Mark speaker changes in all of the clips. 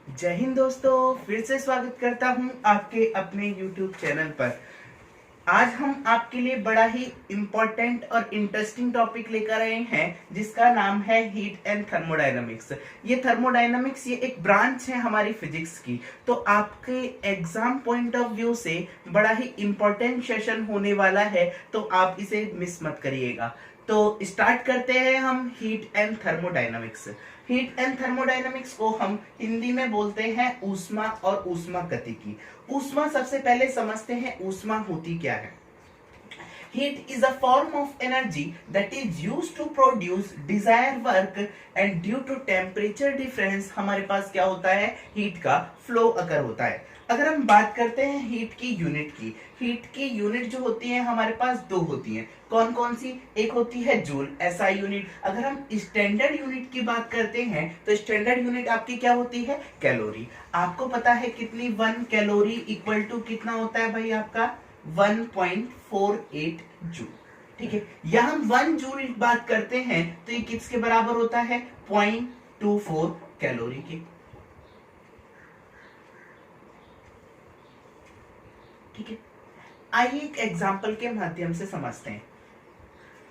Speaker 1: जय हिंद दोस्तों, फिर से स्वागत करता हूं आपके अपने YouTube चैनल पर। आज हम आपके लिए बड़ा ही इम्पोर्टेंट और इंटरेस्टिंग टॉपिक लेकर आए हैं जिसका नाम है हीट एंड थर्मोडायनामिक्स। ये थर्मोडायनामिक्स ये एक ब्रांच है हमारी फिजिक्स की। तो आपके एग्जाम पॉइंट ऑफ व्यू से बड़ा ही इम्पोर्टेंट सेशन होने वाला है, तो आप इसे मिस मत करिएगा। तो स्टार्ट करते हैं हम heat and thermodynamics. Heat and thermodynamics को हम हिंदी में बोलते हैं ऊष्मा और ऊष्मागतिकी। ऊष्मा सबसे पहले समझते हैं ऊष्मा होती क्या है। Heat is a form of energy that is used to produce desired work and due to temperature difference हमारे पास क्या होता है, हीट का फ्लो अकर होता है। अगर हम बात करते हैं हीट की यूनिट जो होती है हमारे पास दो होती हैं। कौन कौन सी? एक होती है जूल, एसआई यूनिट। अगर हम स्टैंडर्ड यूनिट की बात करते हैं तो स्टैंडर्ड यूनिट आपकी क्या होती है, कैलोरी। आपको पता है कितनी 1 कैलोरी इक्वल टू कितना होता है भाई आपका 1.48 जूल। ठीक है, या हम 1 जूल बात करते हैं तो ये किसके बराबर होता है, 0.24 कैलोरी के। ठीक है, आइए एक एग्जांपल के माध्यम से समझते हैं।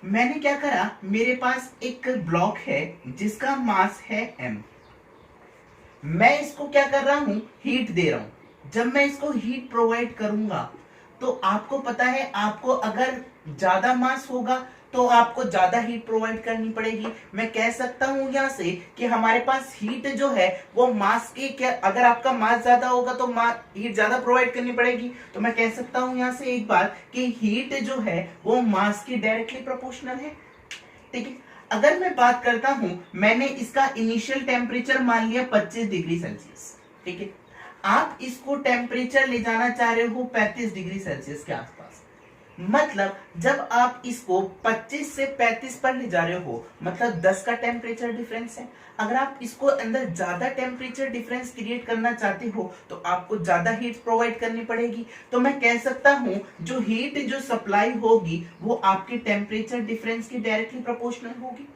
Speaker 1: मैंने क्या करा, मेरे पास एक ब्लॉक है जिसका मास है m। मैं इसको क्या कर रहा हूं, हीट दे रहा हूं। जब मैं इसको हीट प्रोवाइड करूंगा तो आपको पता है, आपको अगर ज्यादा मास होगा तो आपको ज्यादा हीट प्रोवाइड करनी पड़ेगी। मैं कह सकता हूं यहां से कि हमारे पास हीट जो है वो मास के क्या, अगर आपका मास ज्यादा होगा तो हीट ज्यादा प्रोवाइड करनी पड़ेगी। तो मैं कह सकता हूं यहां से एक बार कि हीट जो है वो मास की डायरेक्टली प्रोपोर्शनल है। ठीक है, अगर मैं बात करता हूं, मैंने इसका इनिशियल टेम्परेचर मान लिया 25 डिग्री सेल्सियस। ठीक है, आप इसको टेम्परेचर ले जाना चाह रहे हो 35 डिग्री सेल्सियस के आसपास। मतलब जब आप इसको 25 से 35 पर ले जा रहे हो, मतलब 10 का टेम्परेचर डिफरेंस है। अगर आप इसको अंदर ज्यादा टेम्परेचर डिफरेंस क्रिएट करना चाहते हो तो आपको ज्यादा हीट प्रोवाइड करनी पड़ेगी। तो मैं कह सकता हूं जो हीट जो सप्लाई होगी वो आपके टेम्परेचर डिफरेंस की डायरेक्टली प्रोपोर्शनल होगी।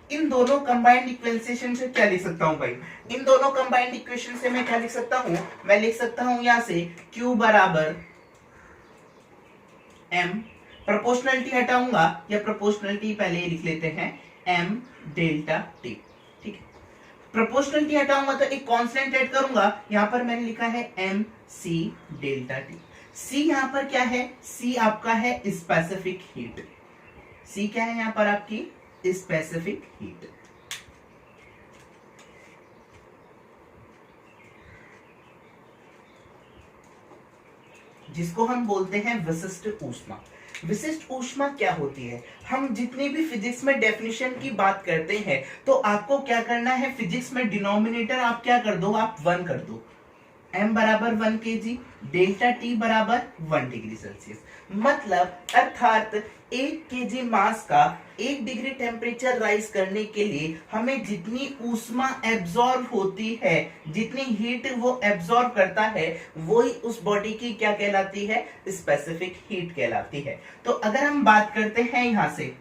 Speaker 1: इन दोनों कंबाइंड इक्वेशन से क्या लिख सकता हूं भाई, इन दोनों कंबाइंड इक्वेशन से मैं क्या लिख सकता हूं, मैं लिख सकता हूं यहां से Q बराबर M। प्रोपोर्शनलिटी हटाऊंगा, या प्रोपोर्शनलिटी पहले ही लिख लेते हैं, M डेल्टा T। ठीक है, प्रोपोर्शनलिटी हटाऊंगा तो एक कांस्टेंट ऐड करूंगा। यहां पर मैंने लिखा है M C delta T। C यहां पर क्या है, C आपका है स्पेसिफिक हीट। C क्या है यहां पर आपकी, स्पेसिफिक हीट। जिसको हम बोलते हैं विशिष्ट ऊष्मा। विशिष्ट ऊष्मा क्या होती है, हम जितनी भी फिजिक्स में डेफिनेशन की बात करते हैं तो आपको क्या करना है, फिजिक्स में डिनोमिनेटर आप क्या कर दो, आप 1 कर दो। m बराबर 1 kg, डेल्टा t बराबर 1 डिग्री सेल्सियस। मतलब अर्थात 1 kg मास का 1 डिग्री टेम्परेचर राइज करने के लिए हमें जितनी ऊष्मा एब्जॉर्ब होती है, जितनी हीट वो एब्जॉर्ब करता है, वही उस बॉडी की क्या कहलाती है, स्पेसिफिक हीट कहलाती है। तो अगर हम बात करते हैं यहां से,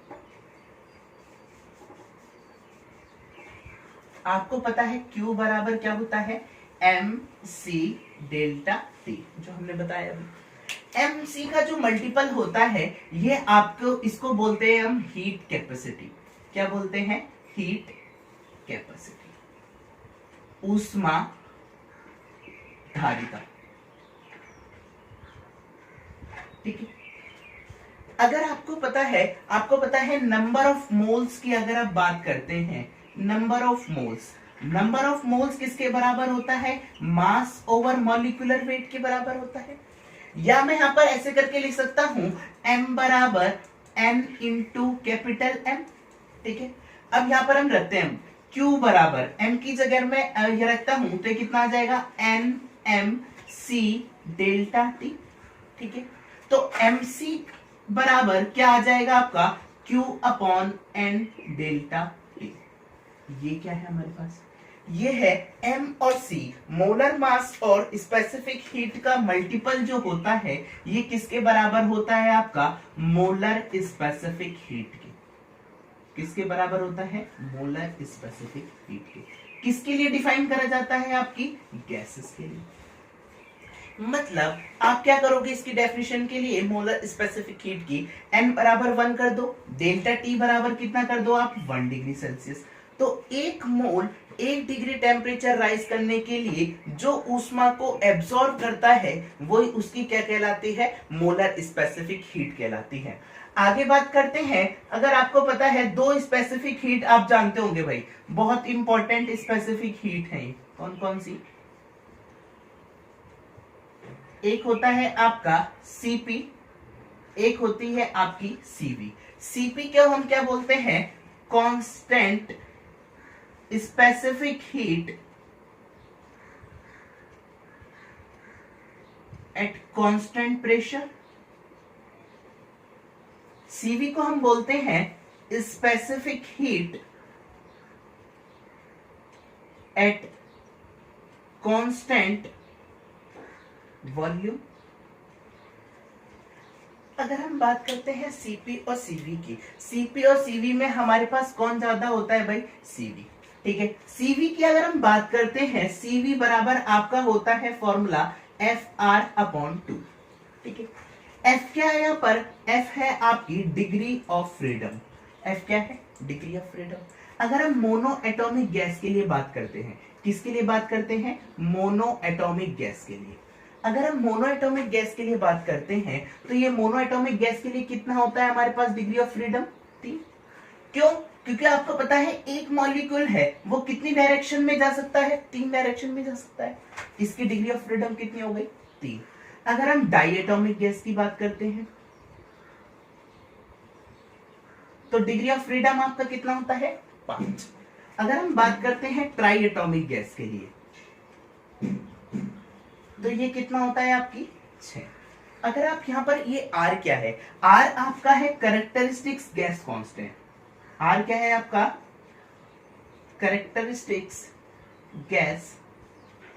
Speaker 1: आपको पता है Q बराबर क्या होता है, MC डेल्टा T, जो हमने बताया अभी। MC का जो मल्टीपल होता है, ये आपको इसको बोलते हैं हम हीट कैपेसिटी। क्या बोलते हैं, हीट कैपेसिटी, ऊष्मा धारिता। ठीक है, अगर आपको पता है नंबर ऑफ मोल्स की अगर आप बात करते हैं, नंबर ऑफ मोल्स किसके बराबर होता है, मास ओवर मॉलिक्यूलर वेट के बराबर होता है। या मैं यहां पर ऐसे करके लिख सकता हूं, m बराबर n इंटू कैपिटल M। ठीक है, अब यहां पर हम रखते हैं Q बराबर m की जगह मैं ये रखता हूं तो कितना आ जाएगा, n m c delta t। ठीक है, तो mc बराबर क्या आ जाएगा आपका, Q upon n delta t। ये क्या है हमारे पास, ये है m और c, मोलर मास और स्पेसिफिक हीट का मल्टीपल जो होता है ये किसके बराबर होता है आपका, मोलर स्पेसिफिक हीट के। किसके बराबर होता है, मोलर स्पेसिफिक हीट के। किसके लिए डिफाइन करा जाता है? आपकी गैसेस के लिए। मतलब आप क्या करोगे इसकी डेफिनेशन के लिए? मोलर स्पेसिफिक हीट की n बराबर 1 कर दो, डेल्टा टी बराबर कितना कर दो आप? 1 डिग्री सेल्सियस। तो 1 मोल 1 डिग्री टेम्परेचर राइज करने के लिए जो ऊष्मा को एब्सॉर्ब करता है वही उसकी क्या कहलाती है? मोलर स्पेसिफिक हीट कहलाती है। आगे बात करते हैं, अगर आपको पता है दो स्पेसिफिक हीट आप जानते होंगे भाई, बहुत इंपॉर्टेंट स्पेसिफिक हीट है, कौन कौन सी? एक होता है आपका सीपी, एक होती है आपकी सीवी। सीपी को हम क्या बोलते हैं? Constant specific heat at constant pressure. CV को हम बोलते हैं specific heat at constant volume. अगर हम बात करते हैं सीपी और सीवी की, सीपी और सीवी में हमारे पास कौन ज्यादा होता है भाई? सीवी। ठीक है, सीवी की अगर हम बात करते हैं, सीवी बराबर आपका होता है फॉर्मूला FR/2। ठीक है, एफ क्या है यहाँ पर? एफ है आपकी डिग्री ऑफ फ्रीडम। एफ क्या है? Degree of freedom. अगर हम मोनो एटॉमिक गैस के लिए बात करते हैं, किसके लिए बात करते हैं? मोनो एटॉमिक गैस के लिए। अगर हम मोनो एटॉमिक गैस के लिए बात करते हैं तो ये मोनो एटॉमिक गैस के लिए कितना होता है हमारे पास डिग्री ऑफ फ्रीडम? 3। क्यों? क्योंकि आपको पता है एक मॉलिक्यूल है वो कितनी डायरेक्शन में जा सकता है? 3 डायरेक्शन में जा सकता है। इसकी डिग्री ऑफ फ्रीडम कितनी हो गई? 3। अगर हम डाई एटॉमिक गैस की बात करते हैं तो डिग्री ऑफ फ्रीडम आपका कितना होता है? 5। अगर हम बात करते हैं ट्राई एटॉमिक गैस के लिए तो ये कितना होता है आपकी? 6। अगर आप यहां पर ये R क्या है? R आपका है कैरेक्टरिस्टिक्स गैस कांस्टेंट। R क्या है आपका? कैरेक्टरिस्टिक्स गैस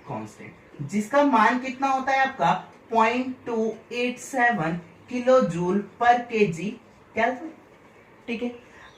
Speaker 1: कांस्टेंट, जिसका मान कितना होता है आपका? 0.287 किलो जूल पर केजी केल्विन। ठीक है,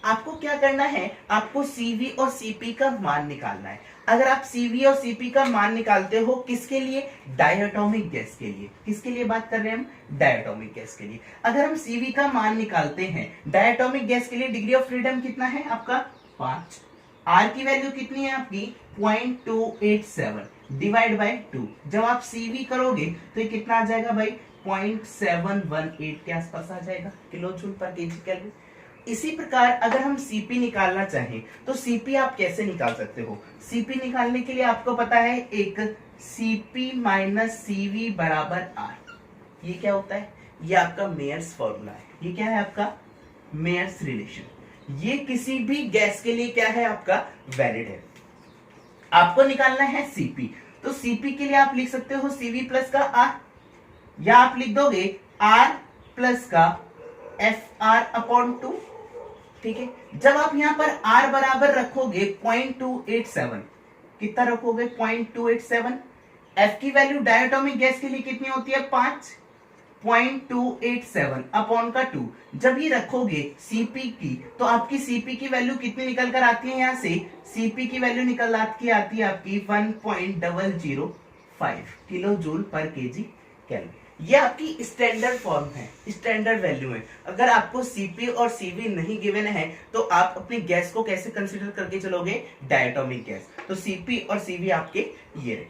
Speaker 1: आपको क्या करना है? आपको सीवी और सीपी का मान निकालना है। अगर आप सीवी और सीपी का मान निकालते हो किसके लिए? डायटोमिक गैस के लिए। किसके लिए बात कर रहे हैं हम? डायटोमिक गैस के लिए। अगर हम सीवी का मान निकालते हैं डायटोमिक गैस के लिए, डिग्री ऑफ फ्रीडम कितना है आपका? 5। आर की वैल्यू कितनी है आपकी? 0.287 डिवाइड बाय 2। जब आप सीवी करोगे तो ये कितना आ जाएगा भाई? 0.718 के आसपास आ जाएगा किलो जूल पर केजी केल्विन। इसी प्रकार अगर हम सीपी निकालना चाहें तो सीपी आप कैसे निकाल सकते हो? सीपी निकालने के लिए आपको पता है एक सीपी माइनस सीवी बराबर आर। ये क्या होता है? ये आपका मेयर्स फॉर्मूला है। ये क्या है आपका? Mayer's relation. ये किसी भी गैस के लिए क्या है आपका? वैलिड है। आपको निकालना है सीपी, तो सीपी के लिए आप लिख सकते हो सीवी प्लस का आर, या आप लिख दोगे आर प्लस का FR/2। ठीक है, जब आप यहां पर R बराबर रखोगे 0.287, कितना रखोगे? 0.287। F की वैल्यू डायटोमिक गैस के लिए कितनी होती है? 5। 0.287 अपॉन का 2 जब ये रखोगे सीपी की, तो आपकी सीपी की वैल्यू कितनी निकल कर आती है? यहां से सीपी की वैल्यू निकल आती है आपकी 1.005 किलो जूल पर केजी केल्विन। ये आपकी स्टैंडर्ड फॉर्म है, स्टैंडर्ड वैल्यू है। अगर आपको सीपी और सीवी नहीं गिवन है तो आप अपनी गैस को कैसे कंसीडर करके चलोगे? Diatomic gas. तो सीपी और सीवी आपके ये रहे।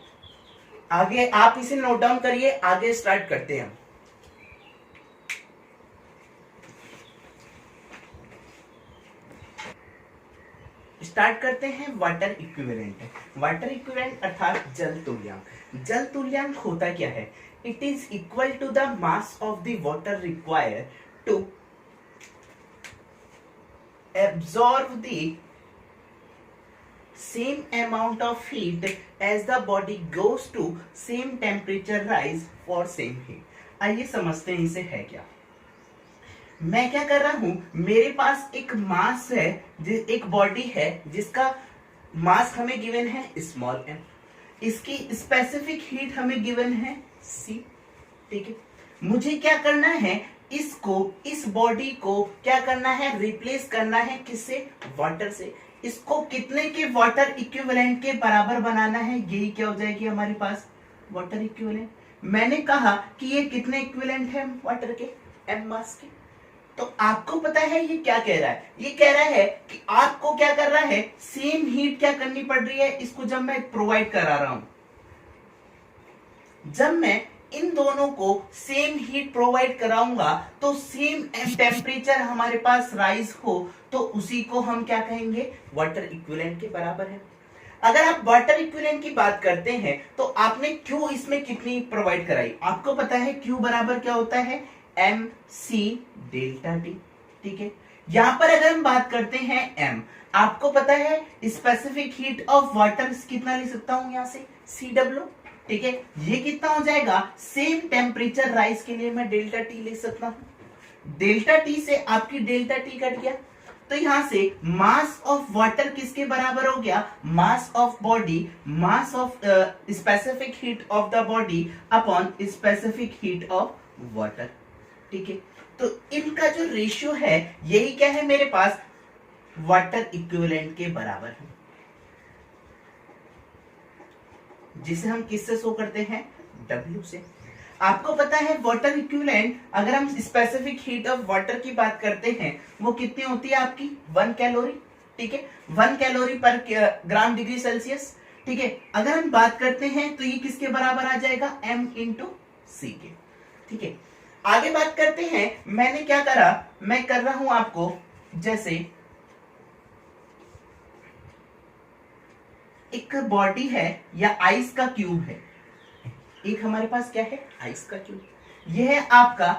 Speaker 1: आगे आप इसे नोट डाउन करिए, आगे स्टार्ट करते हैं हम। स्टार्ट करते हैं वाटर इक्विवेलेंट। वाटर इक्विवेलेंट अर्थात जल तुल्यांक। जल तुल्यांक होता क्या है? It is equal to the mass of the water required to absorb the same amount of heat as the body goes to same temperature rise for same heat। आइए समझते हैं इसे है क्या। मैं क्या कर रहा हूं, मेरे पास एक मास है, एक बॉडी है जिसका मास हमें गिवन है स्मॉल m, इसकी स्पेसिफिक हीट हमें गिवन है C। ठीक है, मुझे क्या करना है? इसको, इस बॉडी को क्या करना है? रिप्लेस करना है किससे? वाटर से। इसको कितने के वाटर इक्विवेलेंट के बराबर बनाना है, यही क्या हो जाएगी हमारे पास वाटर इक्विवेलेंट। मैंने कहा कि ये कितने इक्विवेलेंट है वाटर के, m मास के। तो आपको पता है ये क्या कह रहा है, ये कह रहा है कि आपको क्या कर रहा है, सेम हीट क्या करनी पड़ रही है इसको, जब मैं प्रोवाइड करा रहा हूं, जब मैं इन दोनों को सेम हीट प्रोवाइड कराऊंगा तो सेम टेम्परेचर हमारे पास राइज हो, तो उसी को हम क्या कहेंगे, वाटर इक्विवेलेंट के बराबर है। अगर आप वाटर इक्विवेलेंट की बात करते हैं तो आपने क्यू इसमें कितनी प्रोवाइड कराई, आपको पता है क्यू बराबर क्या होता है, एम सी डेल्टा टी। ठीक है, यहां पर अगर हम बात करते हैं एम, आपको पता है स्पेसिफिक हीट ऑफ वाटर कितना ले सकता हूं यहां से, सी डब्ल्यू। ठीक है, ये कितना हो जाएगा, सेम टेम्परेचर राइज के लिए मैं डेल्टा टी ले सकता हूं। डेल्टा टी से आपकी डेल्टा टी कट गया, तो यहां से मास ऑफ वाटर किसके बराबर हो गया, mass of body, mass of specific heat of the body upon specific heat of water. ठीक है, तो इनका जो रेशियो है यही क्या है मेरे पास, वाटर इक्विवेलेंट के बराबर है, जिसे हम किससे शो करते हैं, W से। आपको पता है वाटर इक्विवेलेंट, अगर हम स्पेसिफिक हीट ऑफ वाटर की बात करते हैं वो कितनी होती है आपकी, 1 कैलोरी। ठीक है, 1 कैलोरी पर ग्राम डिग्री सेल्सियस। ठीक है, अगर हम बात करते हैं तो ये किसके बराबर आ जाएगा, M इंटू सी के। ठीक है, आगे बात करते हैं, मैंने क्या करा, मैं कर रहा हूं आपको, जैसे एक बॉडी है या आइस का क्यूब है, एक हमारे पास क्या है, आइस का क्यूब, यह है आपका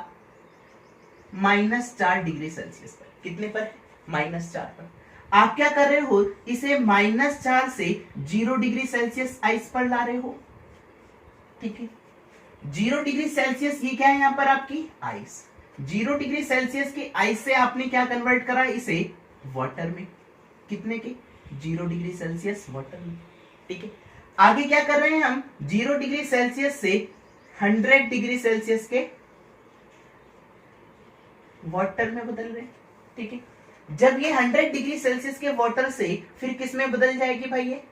Speaker 1: -4 डिग्री सेल्सियस पर, कितने पर है, -4 पर। आप क्या कर रहे हो, इसे -4 से 0 डिग्री सेल्सियस आइस पर ला रहे हो। ठीक है, 0 डिग्री सेल्सियस ये क्या है यहां पर आपकी आइस, 0 डिग्री सेल्सियस की आइस से आपने क्या कन्वर्ट करा इसे वाटर में, कितने के, 0 डिग्री सेल्सियस वाटर में। ठीक है, आगे क्या कर रहे हैं हम, 0 डिग्री सेल्सियस से 100 डिग्री सेल्सियस के वाटर में बदल रहे हैं। ठीक है, जब ये 100 डिग्री सेल्सियस के वाटर से फिर किस में बदल जाएगी भाई, ये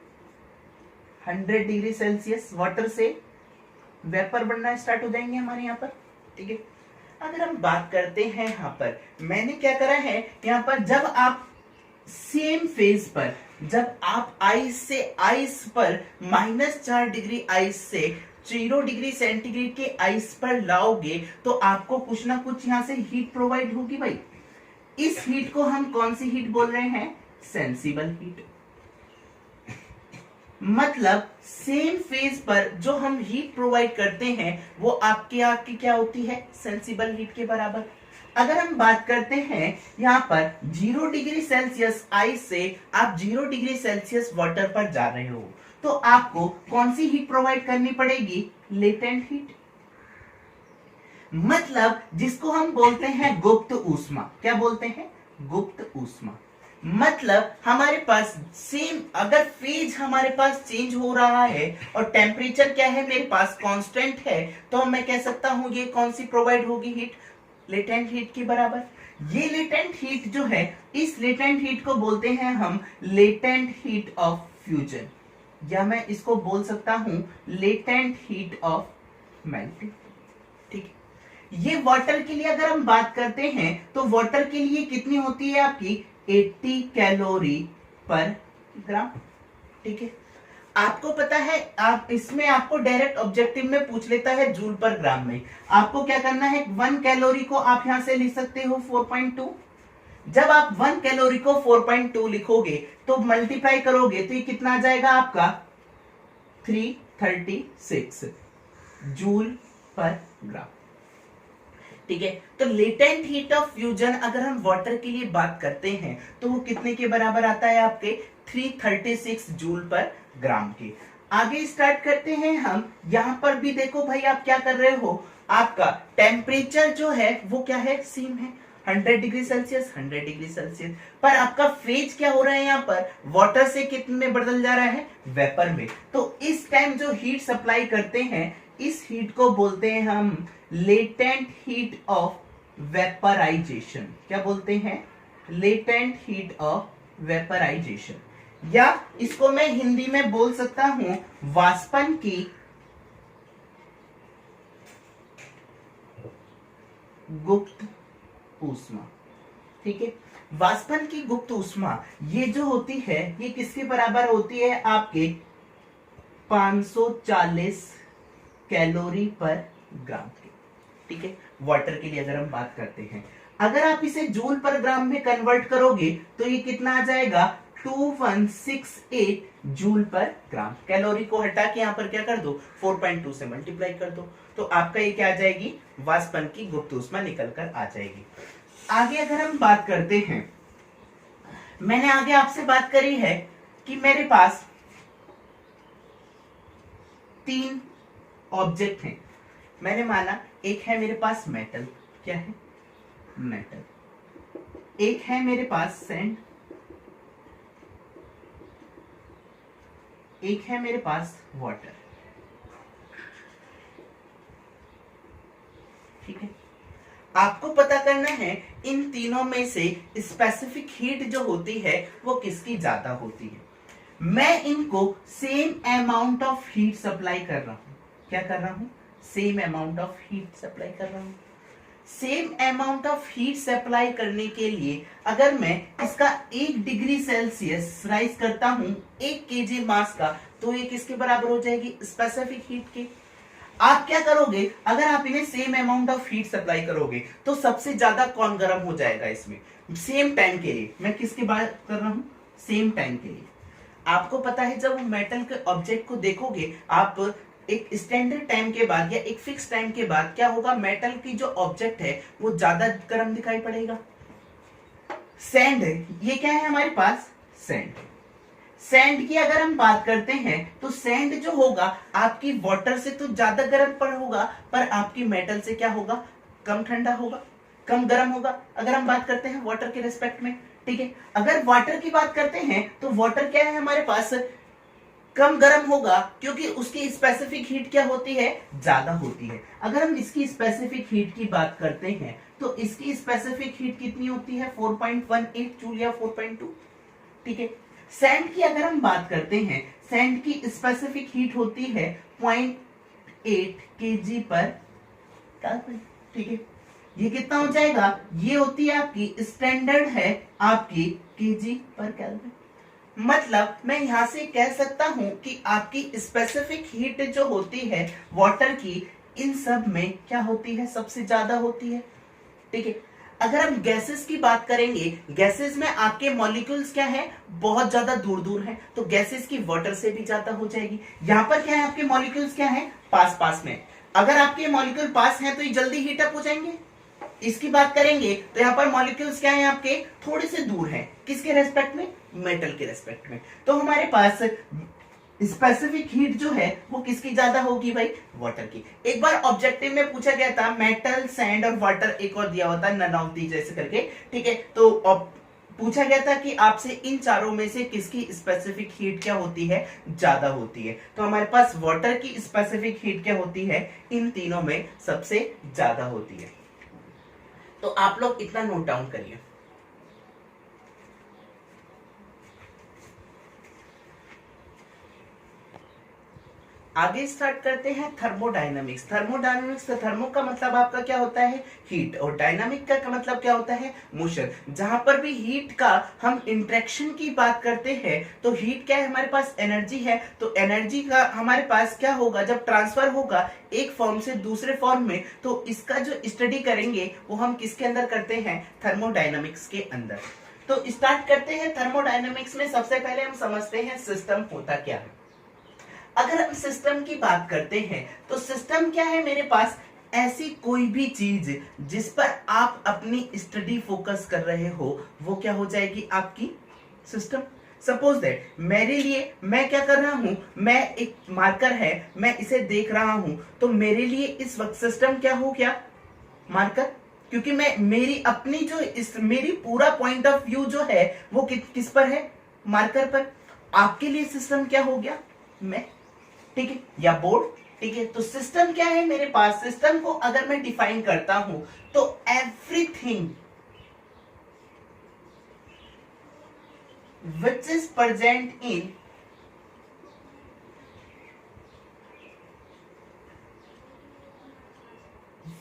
Speaker 1: 100 डिग्री सेल्सियस वाटर से वेपर बनना स्टार्ट हो जाएंगे हमारे यहाँ पर। ठीक है, अगर हम बात करते हैं यहाँ पर, मैंने क्या करा है यहाँ पर, जब आप सेम फेज पर, जब आप आइस से आइस पर -4 डिग्री आइस से 0 डिग्री सेंटीग्रेड के आइस पर लाओगे तो आपको कुछ ना कुछ यहां से हीट प्रोवाइड होगी भाई। इस हीट को हम कौन सी हीट बोल रहे हैं, सेंसिबल हीट। मतलब सेम फेज पर जो हम हीट प्रोवाइड करते हैं वो आपके आपकी क्या होती है, सेंसिबल हीट के बराबर। अगर हम बात करते हैं यहाँ पर 0 डिग्री सेल्सियस आइस से आप 0 डिग्री सेल्सियस वाटर पर जा रहे हो, तो आपको कौन सी हीट प्रोवाइड करनी पड़ेगी, लेटेंट हीट। मतलब जिसको हम बोलते हैं गुप्त ऊष्मा, क्या बोलते हैं, गुप्त ऊष्मा। मतलब हमारे पास सेम, अगर फेज हमारे पास चेंज हो रहा है और टेम्परेचर क्या है मेरे पास कांस्टेंट है, तो मैं कह सकता हूं ये कौन सी प्रोवाइड होगी हीट, लेटेंट हीट के बराबर। ये लेटेंट हीट जो है, इस लेटेंट हीट को बोलते हैं हम लेटेंट हीट ऑफ फ्यूजन, या मैं इसको बोल सकता हूं लेटेंट हीट ऑफ मेल्टिंग। ठीक है, ये वाटर के लिए अगर हम बात करते हैं तो वाटर के लिए कितनी होती है आपकी 80 कैलोरी पर ग्राम। ठीक है, आपको पता है, आप इसमें आपको डायरेक्ट ऑब्जेक्टिव में पूछ लेता है जूल पर ग्राम में। आपको क्या करना है, 1 कैलोरी को आप यहां से लिख सकते हो 4.2। जब आप 1 कैलोरी को 4.2 लिखोगे तो मल्टीप्लाई करोगे तो ये कितना आ जाएगा आपका 336 जूल पर ग्राम। ठीक है, तो लेटेंट हीट ऑफ फ्यूजन अगर हम वाटर के लिए बात करते हैं तो वो कितने के बराबर आता है आपके 336 जूल पर ग्राम के। आगे स्टार्ट करते हैं हम, यहां पर भी देखो भाई आप क्या कर रहे हो, आपका टेम्परेचर जो है वो क्या है, सेम है 100 डिग्री सेल्सियस 100 डिग्री सेल्सियस, पर आपका फेज क्या हो रहा है यहाँ पर, वाटर से कितने में बदल जा रहा है, वेपर में। तो इस टाइम जो हीट सप्लाई करते हैं इस हीट को बोलते हैं हम लेटेंट हीट ऑफ वेपराइजेशन। क्या बोलते हैं, लेटेंट हीट ऑफ वेपराइजेशन, या इसको मैं हिंदी में बोल सकता हूं वाष्पन की गुप्त ऊष्मा। ठीक है, वाष्पन की गुप्त ऊष्मा ये जो होती है ये किसके बराबर होती है, आपके 540 कैलोरी पर ग्राम के। ठीक है, वाटर के लिए अगर हम बात करते हैं, अगर आप इसे जूल पर ग्राम में कन्वर्ट करोगे तो ये कितना आ जाएगा, 2168 जूल पर ग्राम। कैलोरी को हटा के यहां पर क्या कर दो, 4.2 से मल्टीप्लाई कर दो, तो आपका ये क्या आ जाएगी, वाष्पन की गुप्त ऊष्मा निकल कर आ जाएगी। आगे अगर हम बात करते हैं, मैंने आगे आपसे बात करी है कि मेरे पास 3 ऑब्जेक्ट हैं। मैंने माना एक है मेरे पास मेटल, क्या है, मेटल, एक है मेरे पास सैंड, एक है मेरे पास वाटर। ठीक है, आपको पता करना है इन तीनों में से स्पेसिफिक हीट जो होती है वो किसकी ज्यादा होती है। मैं इनको same amount of heat supply कर रहा हूं, क्या कर रहा हूं, same amount of heat supply कर रहा हूं। Same amount of heat supply करने के लिए अगर मैं इसका 1 डिग्री सेल्सियस राइज करता हूं 1 केजी मास का, तो ये किसके बराबर हो जाएगी, स्पेसिफिक हीट के। आप क्या करोगे, अगर आप इन्हें same amount of heat supply करोगे तो सबसे ज्यादा कौन गर्म हो जाएगा इसमें, सेम टाइम के लिए। मैं किसकी बात कर रहा हूं, सेम टाइम के लिए। आपको पता है जब मेटल के ऑब्जेक्ट को देखोगे आप, एक स्टैंडर्ड टाइम के बाद या एक फिक्स टाइम के बाद क्या होगा, मेटल की जो ऑब्जेक्ट है वो ज्यादा गर्म दिखाई पड़ेगा। सैंड, ये क्या है हमारे पास, सैंड। सैंड की अगर हम बात करते हैं तो सैंड जो होगा आपकी वाटर से तो ज्यादा गर्म पर होगा, पर आपकी मेटल से क्या होगा, कम ठंडा होगा, कम गर्म होगा। अगर हम बात करते हैं वाटर के रेस्पेक्ट में, ठीक है, अगर वाटर की बात करते हैं तो वाटर क्या है हमारे पास, कम गर्म होगा, क्योंकि उसकी स्पेसिफिक हीट क्या होती है, ज्यादा होती है। अगर हम इसकी स्पेसिफिक हीट की बात करते हैं तो इसकी स्पेसिफिक हीट कितनी होती है, 4.18 जूल या 4.2। ठीक है, सैंड की अगर हम बात करते हैं, सैंड की स्पेसिफिक हीट होती है 0.8 केजी पर केल्विन। ठीक है, ये कितना हो जाएगा, ये होती है आपकी स्टैंडर्ड है आपकी केजी पर केल्विन। मतलब मैं यहां से कह सकता हूं कि आपकी स्पेसिफिक हीट जो होती है वाटर की, इन सब में क्या होती है, सबसे ज्यादा होती है। ठीक है, अगर हम गैसेस की बात करेंगे, गैसेस में आपके मॉलिक्यूल्स क्या है, बहुत ज्यादा दूर दूर है, तो गैसेस की वाटर से भी ज्यादा हो जाएगी। यहां पर क्या है, आपके मॉलिक्यूल्स क्या है, पास पास में। अगर आपके मॉलिक्यूल पास है तो ये जल्दी हीट अप हो जाएंगे। इसकी बात करेंगे तो यहाँ पर मॉलिक्यूल्स क्या है आपके, थोड़े से दूर हैं, किसके रेस्पेक्ट में, मेटल के रेस्पेक्ट में। तो हमारे पास स्पेसिफिक हीट जो है वो किसकी ज्यादा होगी भाई, वाटर की। एक बार ऑब्जेक्टिव में पूछा गया था मेटल, सैंड और वाटर, एक और दिया होता नन ऑफ दी जैसे करके। ठीक है, तो पूछा गया था कि आपसे इन चारों में से किसकी स्पेसिफिक हीट क्या होती है, ज्यादा होती है। तो हमारे पास वाटर की स्पेसिफिक हीट क्या होती है, इन तीनों में सबसे ज्यादा होती है। तो आप लोग इतना नोट डाउन करिए। आगे स्टार्ट करते हैं थर्मोडायनामिक्स। थर्मोडायनामिक्स, थर्मो का मतलब आपका क्या होता है, हीट, और डायनामिक का मतलब क्या होता है, मोशन। जहां पर भी हीट का हम इंटरेक्शन की बात करते हैं तो हीट क्या है, हमारे पास एनर्जी है। तो एनर्जी का हमारे पास क्या होगा, जब ट्रांसफर होगा एक फॉर्म से दूसरे फॉर्म में, तो इसका जो स्टडी करेंगे वो हम किसके अंदर करते हैं, थर्मोडायनामिक्स के अंदर। तो स्टार्ट करते हैं थर्मोडायनामिक्स में। सबसे पहले हम समझते हैं सिस्टम होता क्या है। अगर हम सिस्टम की बात करते हैं तो सिस्टम क्या है, मेरे पास ऐसी कोई भी चीज जिस पर आप अपनी स्टडी फोकस कर रहे हो वो क्या हो जाएगी, आपकी सिस्टम। सपोज दैट मेरे लिए, मैं क्या कर रहा हूं, मैं एक मार्कर है, मैं इसे देख रहा हूं, तो मेरे लिए इस वक्त सिस्टम क्या हो गया, मार्कर। क्योंकि मैं मेरी अपनी जो मेरी पूरा पॉइंट ऑफ व्यू जो है वो किस पर है, मार्कर पर। आपके लिए सिस्टम क्या हो गया, मैं, ठीक है, या बोर्ड। ठीक है, तो सिस्टम क्या है मेरे पास, सिस्टम को अगर मैं डिफाइन करता हूं तो everything which is present in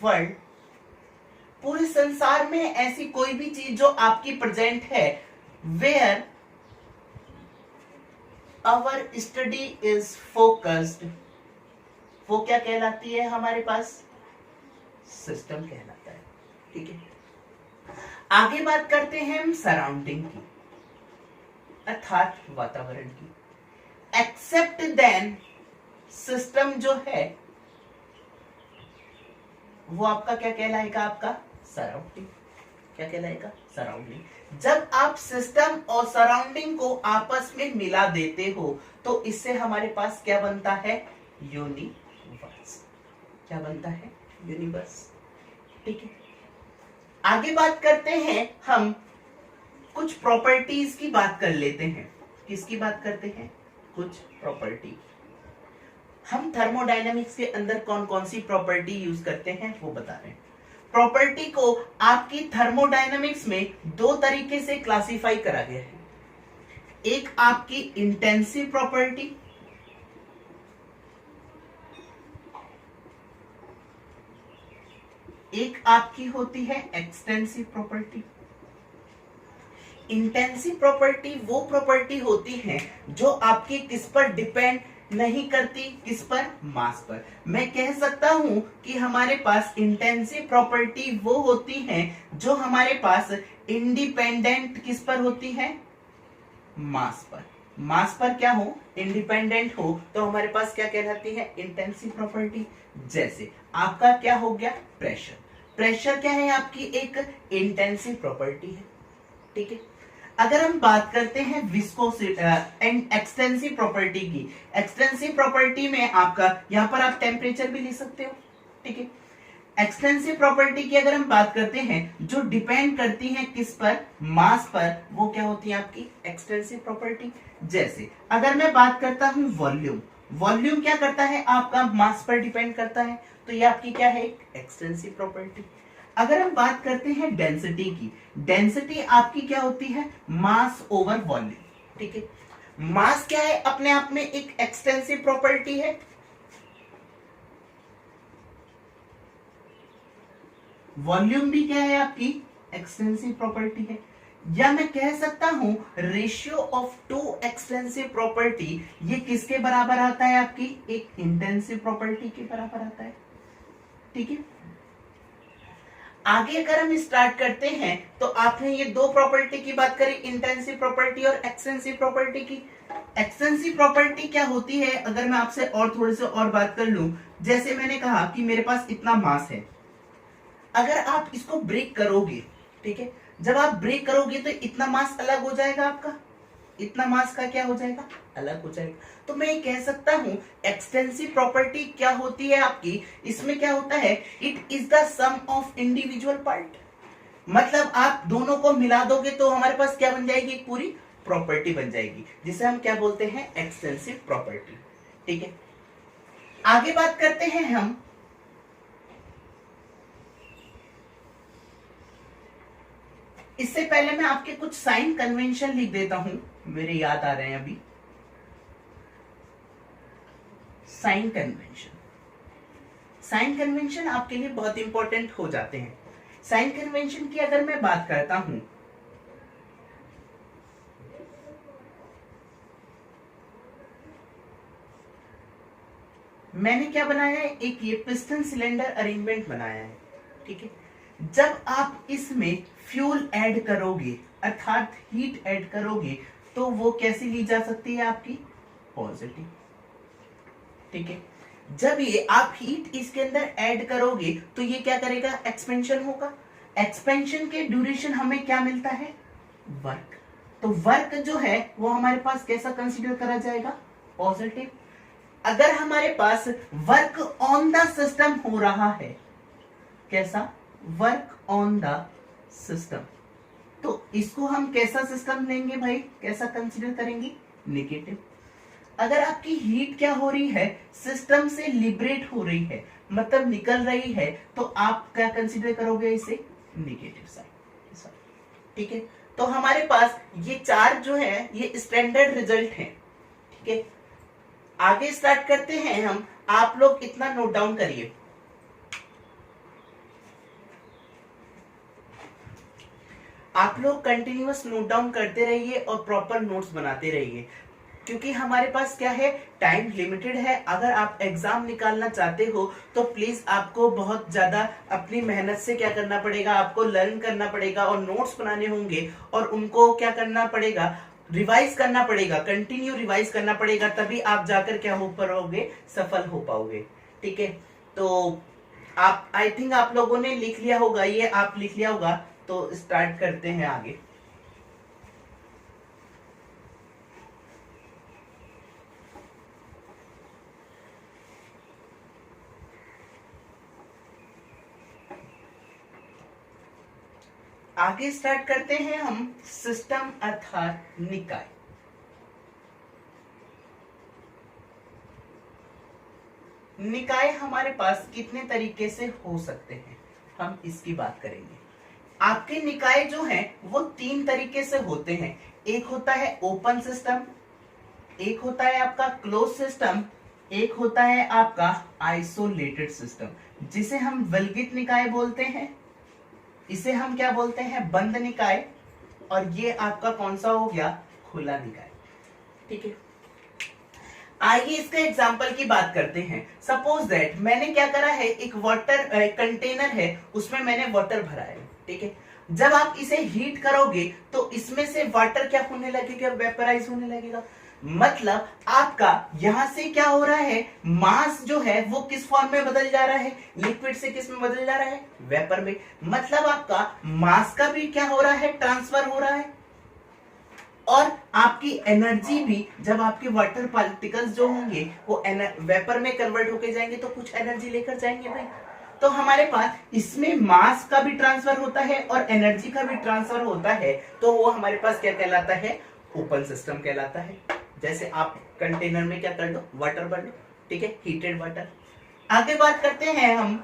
Speaker 1: world, पूरे संसार में ऐसी कोई भी चीज जो आपकी प्रेजेंट है, where our study is focused, वो क्या कहलाती है हमारे पास? सिस्टम कहलाता है। ठीक है, आगे बात करते हैं हम सराउंडिंग की, अर्थात वातावरण की। एक्सेप्ट देन सिस्टम जो है वो आपका क्या कहलाएगा? आपका सराउंडिंग। क्या कहलाएगा? सराउंडिंग। जब आप सिस्टम और सराउंडिंग को आपस में मिला देते हो तो इससे हमारे पास क्या बनता है? यूनिवर्स। क्या बनता है? यूनिवर्स। ठीक है, आगे बात करते हैं हम, कुछ प्रॉपर्टीज की बात कर लेते हैं। किसकी बात करते हैं? कुछ प्रॉपर्टी। हम थर्मोडायनामिक्स के अंदर कौन कौन सी प्रॉपर्टी यूज करते हैं वो बता रहे हैं। प्रॉपर्टी को आपकी थर्मोडायनामिक्स में दो तरीके से क्लासिफाई करा गया है। एक आपकी इंटेंसिव प्रॉपर्टी, एक आपकी होती है एक्सटेंसिव प्रॉपर्टी। इंटेंसिव प्रॉपर्टी वो प्रॉपर्टी होती है जो आपकी किस पर डिपेंड नहीं करती? किस पर? मास पर। मैं कह सकता हूं कि हमारे पास इंटेंसिव प्रॉपर्टी वो होती है जो हमारे पास इंडिपेंडेंट किस पर होती है? मास पर। मास पर क्या हो? इंडिपेंडेंट हो तो हमारे पास क्या कहलाती है? Intensive property. जैसे आपका क्या हो गया? प्रेशर। प्रेशर क्या है? आपकी एक इंटेंसिव प्रॉपर्टी है। ठीक है, अगर हम बात करते हैं विस्कोसिटी एंड एक्सटेंसिव प्रॉपर्टी की, एक्सटेंसिव प्रॉपर्टी में आपका यहां पर आप टेम्परेचर भी ले सकते हो। ठीक है, एक्सटेंसिव प्रॉपर्टी की अगर हम बात करते हैं जो डिपेंड करती है किस पर? मास पर, वो क्या होती है? आपकी एक्सटेंसिव प्रॉपर्टी। जैसे अगर मैं बात करता हूं वॉल्यूम, वॉल्यूम क्या करता है? आपका मास पर डिपेंड करता है, तो ये आपकी क्या है? Extensive property. अगर हम बात करते हैं डेंसिटी की, डेंसिटी आपकी क्या होती है? मास ओवर वॉल्यूम। ठीक है, मास क्या है? अपने आप में एक एक्सटेंसिव प्रॉपर्टी है। वॉल्यूम भी क्या है? आपकी एक्सटेंसिव प्रॉपर्टी है। या मैं कह सकता हूं ratio of two extensive property, ये किसके बराबर आता है? आपकी एक इंटेंसिव प्रॉपर्टी के बराबर आता है। ठीक है, आगे अगर हम स्टार्ट करते हैं तो आपने ये दो प्रॉपर्टी की बात करी, इंटेंसिव प्रॉपर्टी और एक्सटेंसिव प्रॉपर्टी की। एक्सटेंसिव प्रॉपर्टी क्या होती है? अगर मैं आपसे और थोड़े से और बात कर लूं, जैसे मैंने कहा कि मेरे पास इतना मास है, अगर आप इसको ब्रेक करोगे, ठीक है, जब आप ब्रेक करोगे तो इतना मास अलग हो जाएगा आपका, इतना मास का क्या हो जाएगा? अलग हो जाएगा। तो मैं ये कह सकता हूं एक्सटेंसिव प्रॉपर्टी क्या होती है आपकी? इसमें क्या होता है? It is the sum of individual part. मतलब आप दोनों को मिला दोगे तो हमारे पास क्या बन जाएगी? एक पूरी प्रॉपर्टी बन जाएगी, जिसे हम क्या बोलते हैं? Extensive property. ठीक है, आगे बात करते हैं हम इससे पहले मैं आपके कुछ साइन कन्वेंशन लिख देता हूं, मेरे याद आ रहे हैं अभी। साइन कन्वेंशन, साइन कन्वेंशन आपके लिए बहुत इंपॉर्टेंट हो जाते हैं। साइन कन्वेंशन की अगर मैं बात करता हूं, मैंने क्या बनाया है? एक ये पिस्टन सिलेंडर अरेंजमेंट बनाया है। ठीक है, जब आप इसमें फ्यूल ऐड करोगे अर्थात हीट ऐड करोगे तो वो कैसी ली जा सकती है? आपकी पॉजिटिव। ठीक है, जब ये आप हीट इसके अंदर ऐड करोगे तो ये क्या करेगा? एक्सपेंशन होगा। एक्सपेंशन के ड्यूरेशन हमें क्या मिलता है? वर्क। तो वर्क जो है वो हमारे पास कैसा कंसीडर करा जाएगा? पॉजिटिव। अगर हमारे पास वर्क ऑन द सिस्टम हो रहा है, कैसा? वर्क ऑन द सिस्टम, तो इसको हम कैसा सिस्टम लेंगे भाई? कैसा कंसीडर करेंगे? नेगेटिव। अगर आपकी हीट क्या हो रही है? सिस्टम से लिबरेट हो रही है, मतलब निकल रही है, तो आप क्या कंसीडर करोगे? इसे नेगेटिव साइड। ठीक है, तो हमारे पास ये चार जो है ये स्टैंडर्ड रिजल्ट है। ठीक है, आगे स्टार्ट करते हैं हम। आप लोग इतना नोट डाउन करिए। आप लोग कंटिन्यूअस नोट डाउन करते रहिए और प्रॉपर नोट्स बनाते रहिए, क्योंकि हमारे पास क्या है, टाइम लिमिटेड है। अगर आप एग्जाम निकालना चाहते हो तो प्लीज आपको बहुत ज्यादा अपनी मेहनत से क्या करना पड़ेगा, आपको लर्न करना पड़ेगा और नोट्स बनाने होंगे और उनको क्या करना पड़ेगा, रिवाइज करना पड़ेगा, कंटिन्यू रिवाइज करना पड़ेगा, तभी आप जाकर क्या हो पाओगे, सफल हो पाओगे। ठीक है, तो आप आई थिंक आप लोगों ने लिख लिया होगा, ये आप लिख लिया होगा, तो स्टार्ट करते हैं आगे। आगे स्टार्ट करते हैं हम सिस्टम अर्थात निकाय। निकाय हमारे पास कितने तरीके से हो सकते हैं, हम इसकी बात करेंगे। आपके निकाय जो हैं वो तीन तरीके से होते हैं। एक होता है ओपन सिस्टम, एक होता है आपका क्लोज सिस्टम, एक होता है आपका आइसोलेटेड सिस्टम, जिसे हम विलगित निकाय बोलते हैं। इसे हम क्या बोलते हैं, बंद निकाय। और ये आपका कौन सा हो गया, खुला निकाय। ठीक है, आइए इसका एग्जाम्पल की बात करते हैं। सपोज दैट मैंने क्या करा है, एक वाटर कंटेनर है, उसमें मैंने वाटर भरा है। ठीक है, जब आप इसे हीट करोगे तो इसमें से वाटर क्या होने लगेगा, वेपराइज होने लगेगा। मतलब आपका यहां से क्या हो रहा है, मास जो है वो किस फॉर्म में बदल जा रहा है, लिक्विड से किस में बदल जा रहा है, वेपर में। मतलब आपका मास का भी क्या हो रहा है, ट्रांसफर हो रहा है। और आपकी एनर्जी भी, जब आपके वाटर पार्टिकल्स जो होंगे वो वेपर में कन्वर्ट होके जाएंगे तो कुछ एनर्जी लेकर जाएंगे भाई। तो हमारे पास इसमें मास का भी ट्रांसफर होता है और एनर्जी का भी ट्रांसफर होता है, तो वो हमारे पास क्या कहलाता है, ओपन सिस्टम कहलाता है। जैसे आप कंटेनर में क्या कर लो, वाटर भर लो। ठीक है, हीटेड वाटर। आगे बात करते हैं हम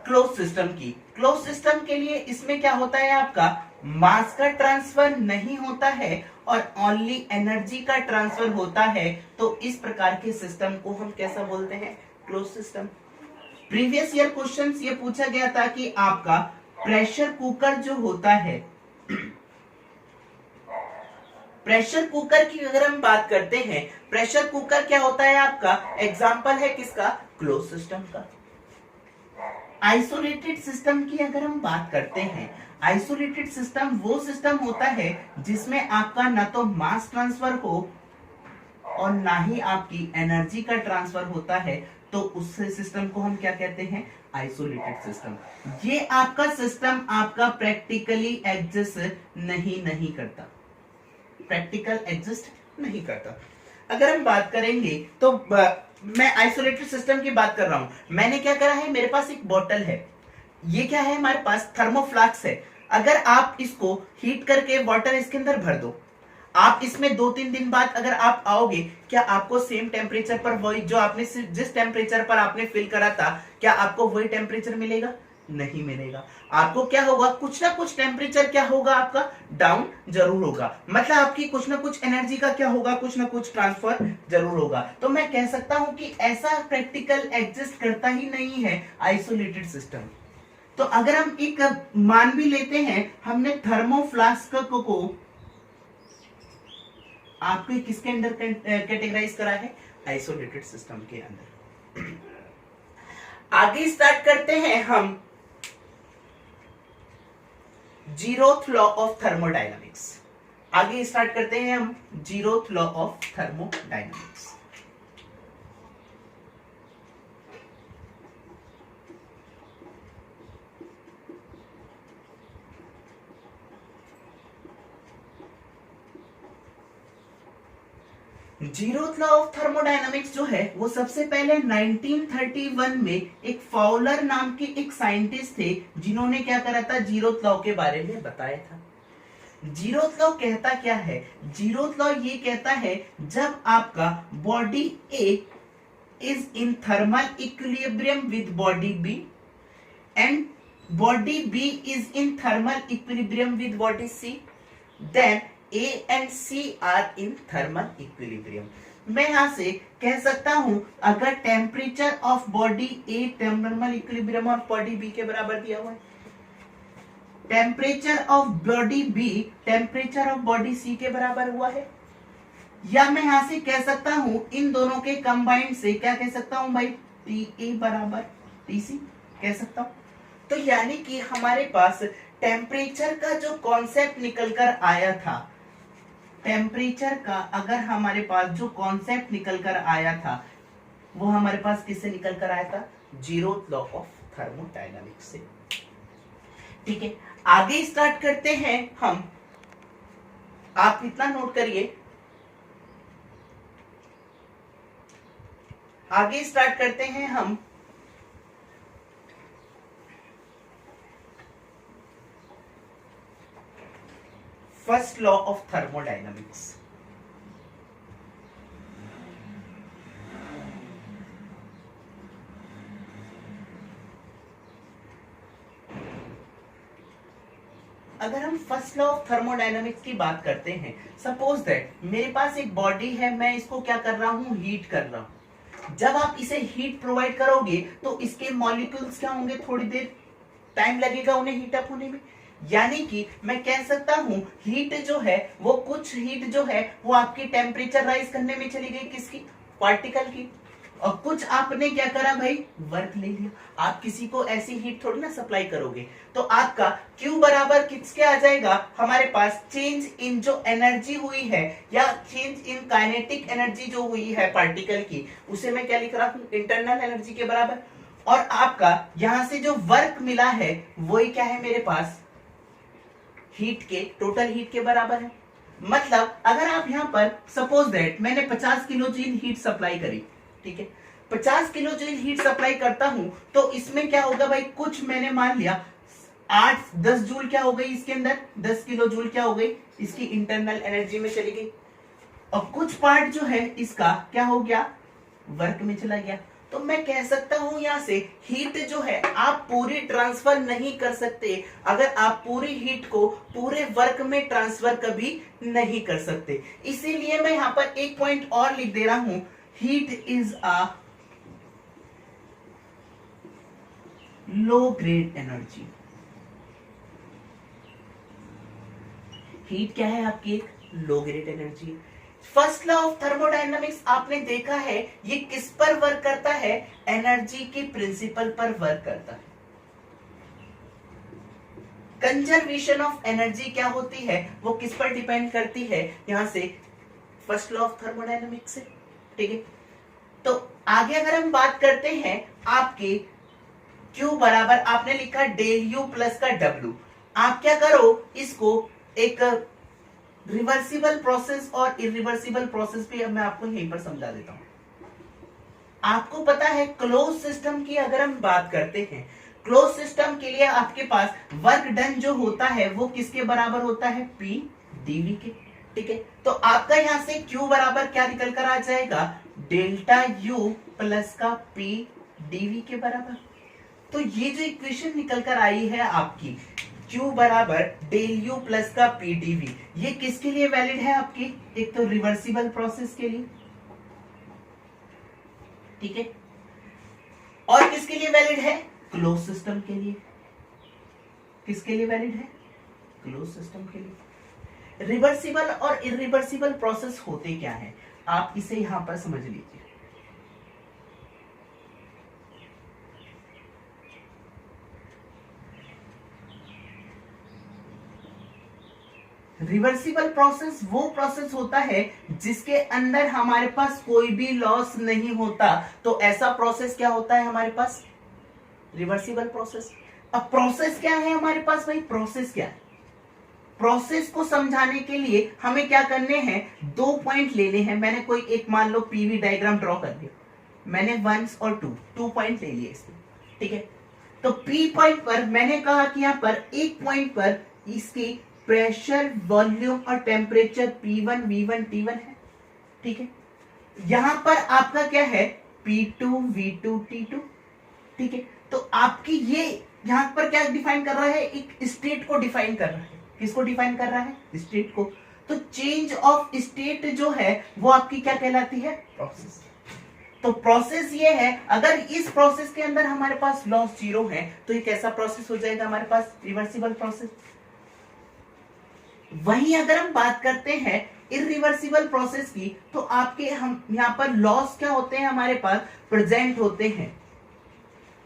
Speaker 1: क्लोज सिस्टम की। क्लोज सिस्टम के लिए इसमें क्या होता है, आपका मास का ट्रांसफर नहीं होता है और ओनली एनर्जी का ट्रांसफर होता है। तो इस प्रकार के सिस्टम को हम कैसा बोलते हैं, close system. Previous year question ये पूछा गया था कि आपका प्रेशर कुकर जो होता है, प्रेशर कुकर की अगर हम बात करते हैं, प्रेशर कुकर क्या होता है आपका, एग्जांपल है किसका, क्लोज सिस्टम का। आइसोलेटेड सिस्टम की अगर हम बात करते हैं, आइसोलेटेड सिस्टम वो सिस्टम होता है जिसमें आपका ना तो मास ट्रांसफर हो और ना ही आपकी एनर्जी का ट्रांसफर होता है। तो उस सिस्टम को हम क्या कहते हैं, आइसोलेटेड सिस्टम। ये आपका सिस्टम आपका प्रैक्टिकली एग्जिस्ट नहीं करता, प्रैक्टिकल एग्जिस्ट नहीं करता। अगर हम बात करेंगे तो मैं आइसोलेटेड सिस्टम की बात कर रहा हूं। मैंने क्या करा है, मेरे पास एक बोतल है, ये क्या है, हमारे पास थर्मोफ्लास्क है। अगर आप इसको हीट करके वाटर इसके अंदर भर दो, आप इसमें 2-3 दिन बाद अगर आप आओगे, क्या आपको सेम टेम्परेचर पर वही जो आपने जिस टेम्परेचर पर आपने फिल करा था, क्या आपको वही टेम्परेचर मिलेगा, नहीं मिलेगा। आपको क्या होगा, कुछ ना कुछ टेम्परेचर क्या होगा आपका, डाउन जरूर होगा। मतलब आपकी कुछ ना कुछ एनर्जी का क्या होगा, कुछ ना कुछ ट्रांसफर जरूर होगा। तो मैं कह सकता हूं कि ऐसा प्रैक्टिकल एग्जिस्ट करता ही नहीं है आइसोलेटेड सिस्टम। तो अगर हम एक मान भी लेते हैं, हमने थर्मोफ्लास्क को आपके किसके अंदर कैटेगराइज करा है, आइसोलेटेड सिस्टम के अंदर। आगे स्टार्ट करते हैं हम जीरोथ लॉ ऑफ थर्मोडायनामिक्स। आगे स्टार्ट करते हैं हम zeroth law of thermodynamics. Zeroth law of thermodynamics जो है वो सबसे पहले 1931 में एक फाउलर नाम के एक साइंटिस्ट थे, जिन्होंने क्या करा था, जीरोथ लॉ के बारे में बताया था। जीरोथ लॉ कहता क्या है, जीरोथ लॉ ये कहता है जब आपका body A is in thermal equilibrium with body B and body B is in thermal equilibrium with body C, then A and C are in thermal equilibrium. मैं यहां से कह सकता हूं अगर temperature of body A thermal equilibrium of body B के बराबर दिया हुआ है, temperature of body B temperature of body C के बराबर हुआ है, या मैं यहां से कह सकता हूं इन दोनों के कंबाइंड से क्या कह सकता हूं भाई, TA बराबर TC कह सकता हूं। तो यानी कि हमारे पास टेम्परेचर का जो कॉन्सेप्ट निकल कर आया था, टेम्परेचर का अगर हमारे पास जो कॉन्सेप्ट निकल कर आया था वो हमारे पास किससे निकल कर आया था, जीरोथ लॉ ऑफ थर्मोडायनामिक्स से। ठीक है, आगे स्टार्ट करते हैं हम। आप इतना नोट करिए, आगे स्टार्ट करते हैं हम फर्स्ट लॉ ऑफ थर्मोडायनामिक्स। अगर हम फर्स्ट लॉ ऑफ थर्मोडायनामिक्स की बात करते हैं, सपोज दैट मेरे पास एक बॉडी है, मैं इसको क्या कर रहा हूं, हीट कर रहा हूं। जब आप इसे हीट प्रोवाइड करोगे तो इसके मॉलिक्यूल्स क्या होंगे, थोड़ी देर टाइम लगेगा उन्हें हीट अप होने में। यानी कि मैं कह सकता हूं हीट जो है वो कुछ हीट जो है वो आपकी टेम्परेचर राइज करने में चली गई, किसकी, पार्टिकल की, और कुछ आपने क्या करा भाई, वर्क ले लिया। आप किसी को ऐसी हीट थोड़ी ना सप्लाई करोगे, तो आपका Q बराबर किसके आ जाएगा, हमारे पास चेंज इन जो एनर्जी हुई है या चेंज इन काइनेटिक एनर्जी जो हुई है पार्टिकल की, उसे मैं क्या लिख रहा हूं, इंटरनल एनर्जी के बराबर। और आपका यहां से जो वर्क मिला है वही क्या है मेरे पास, हीट के, टोटल हीट के बराबर है। मतलब अगर आप यहां पर सपोज दैट मैंने 50 किलो जूल हीट सप्लाई करी, ठीक है, 50 किलो जूल हीट सप्लाई करता हूं तो इसमें क्या होगा भाई, कुछ मैंने मान लिया 8-10 जूल क्या हो गई इसके अंदर, 10 किलो जूल क्या हो गई इसकी इंटरनल एनर्जी में चली गई, और कुछ पार्ट जो है इसका क्या हो गया, वर्क में चला गया। तो मैं कह सकता हूं यहां से हीट जो है आप पूरी ट्रांसफर नहीं कर सकते, अगर आप पूरी हीट को पूरे वर्क में ट्रांसफर कभी नहीं कर सकते। इसीलिए मैं यहां पर एक पॉइंट और लिख दे रहा हूं, heat is a low grade energy. Heat क्या है आपकी, एक low grade energy. First law of thermodynamics आपने देखा है ये किस पर वर्क करता है, एनर्जी के प्रिंसिपल पर वर्क करता है। कंजर्वेशन ऑफ एनर्जी क्या होती है वो किस पर डिपेंड करती है, यहां से फर्स्ट लॉ ऑफ थर्मोडायनामिक्स से। ठीक है, तो आगे अगर हम बात करते हैं आपके Q बराबर आपने लिखा डेल U प्लस का W। आप क्या करो, इसको एक रिवर्सिबल प्रोसेस और इरिवर्सिबल प्रोसेस भी अब मैं आपको यहीं पर समझा देता हूं। आपको पता है क्लोज सिस्टम की अगर हम बात करते हैं, क्लोज सिस्टम के लिए आपके पास वर्क डन जो होता है वो किसके बराबर होता है, P dV के। ठीक है, तो आपका यहां से Q बराबर क्या निकल कर आ जाएगा, डेल्टा U प्लस का P dV के बराबर। तो ये जो इक्वेशन निकल कर आई है आपकी Q बराबर डेल U प्लस का P dV, ये किसके लिए वैलिड है आपकी, एक तो रिवर्सिबल प्रोसेस के लिए, ठीक है, और किसके लिए वैलिड है, क्लोज सिस्टम के लिए। किसके लिए वैलिड है, क्लोज सिस्टम के लिए। रिवर्सिबल और इरिवर्सिबल प्रोसेस होते क्या है, आप इसे यहां पर समझ लीजिए। रिवर्सिबल प्रोसेस वो प्रोसेस होता है जिसके अंदर हमारे पास कोई भी लॉस नहीं होता, तो ऐसा प्रोसेस क्या होता है हमारे पास, रिवर्सिबल प्रोसेस। अब प्रोसेस क्या है हमारे पास भाई, प्रोसेस क्या है, प्रोसेस को समझाने के लिए हमें क्या करने हैं, 2 पॉइंट लेने हैं। मैंने कोई एक मान लो पीवी डायग्राम ड्रॉ कर दिया, मैंने 1 और 2 पॉइंट ले लिए इसमें। ठीक है, तो P पॉइंट पर मैंने कहा कि यहां पर एक पॉइंट पर इसकी प्रेशर, वॉल्यूम और टेम्परेचर P1, V1, T1 है। ठीक है, यहां पर आपका क्या है, P2, V2, T2। ठीक है, तो आपकी ये यहां पर क्या डिफाइन कर रहा है, एक स्टेट को डिफाइन कर रहा है। किसको डिफाइन कर रहा है? स्टेट को। तो चेंज ऑफ स्टेट जो है वो आपकी क्या कहलाती है? प्रोसेस। तो प्रोसेस ये है, अगर इस प्रोसेस के अंदर हमारे पास लॉस 0 है तो ये कैसा प्रोसेस हो जाएगा हमारे पास? Reversible process. वहीं अगर हम बात करते हैं इरिवर्सिबल प्रोसेस की, तो आपके हम यहां पर लॉस क्या होते हैं हमारे पास? प्रेजेंट होते हैं।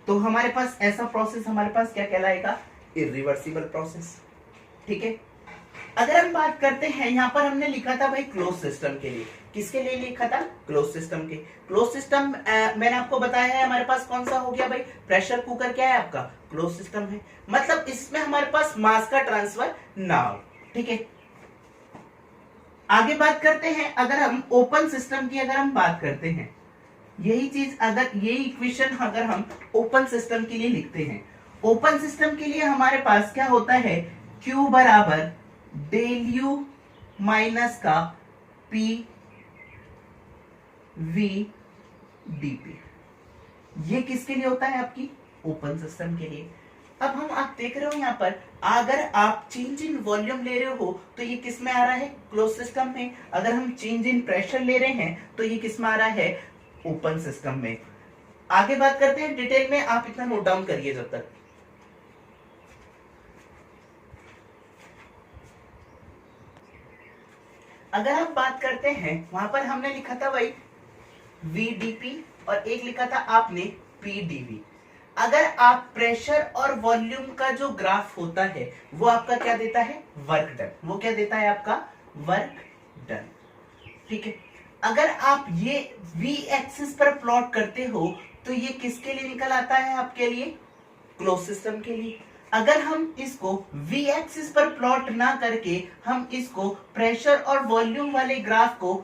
Speaker 1: तो हमारे पास ऐसा प्रोसेस हमारे पास क्या कहलाएगा? Irreversible process. ठीक है। अगर हम बात करते हैं, यहां पर हमने लिखा था भाई क्लोज सिस्टम के लिए। किसके लिए लिखा था? क्लोज सिस्टम के। क्लोज सिस्टम मैंने आपको बताया है हमारे पास कौन सा हो गया भाई? प्रेशर कुकर क्या है आपका? क्लोज सिस्टम है। मतलब इसमें हमारे पास मास का ट्रांसफर ना हो। ठीक है। आगे बात करते हैं, अगर हम ओपन सिस्टम की अगर हम बात करते हैं, यही चीज अगर यही इक्वेशन अगर हम ओपन सिस्टम के लिए लिखते हैं, ओपन सिस्टम के लिए हमारे पास क्या होता है? Q बराबर डेल यू माइनस का P V dP। ये किसके लिए होता है? आपकी ओपन सिस्टम के लिए। अब हम आप देख रहे हो यहां पर, अगर आप चेंज इन वॉल्यूम ले रहे हो तो ये किस में आ रहा है? क्लोज सिस्टम में। अगर हम चेंज इन प्रेशर ले रहे हैं तो ये किस में आ रहा है? ओपन सिस्टम में। आगे बात करते हैं डिटेल में, आप इतना नोट डाउन करिए जब तक। अगर हम बात करते हैं, वहां पर हमने लिखा था भाई VdP और एक लिखा था आपने PdV। अगर आप प्रेशर और वॉल्यूम का जो ग्राफ होता है वो आपका क्या देता है? Work done. वो क्या देता है आपका? Work done. ठीक है। अगर आप ये V एक्सिस पर प्लॉट करते हो तो ये किसके लिए निकल आता है आपके लिए? क्लोज सिस्टम के लिए। अगर हम इसको V एक्सिस पर प्लॉट ना करके हम इसको प्रेशर और वॉल्यूम वाले ग्राफ को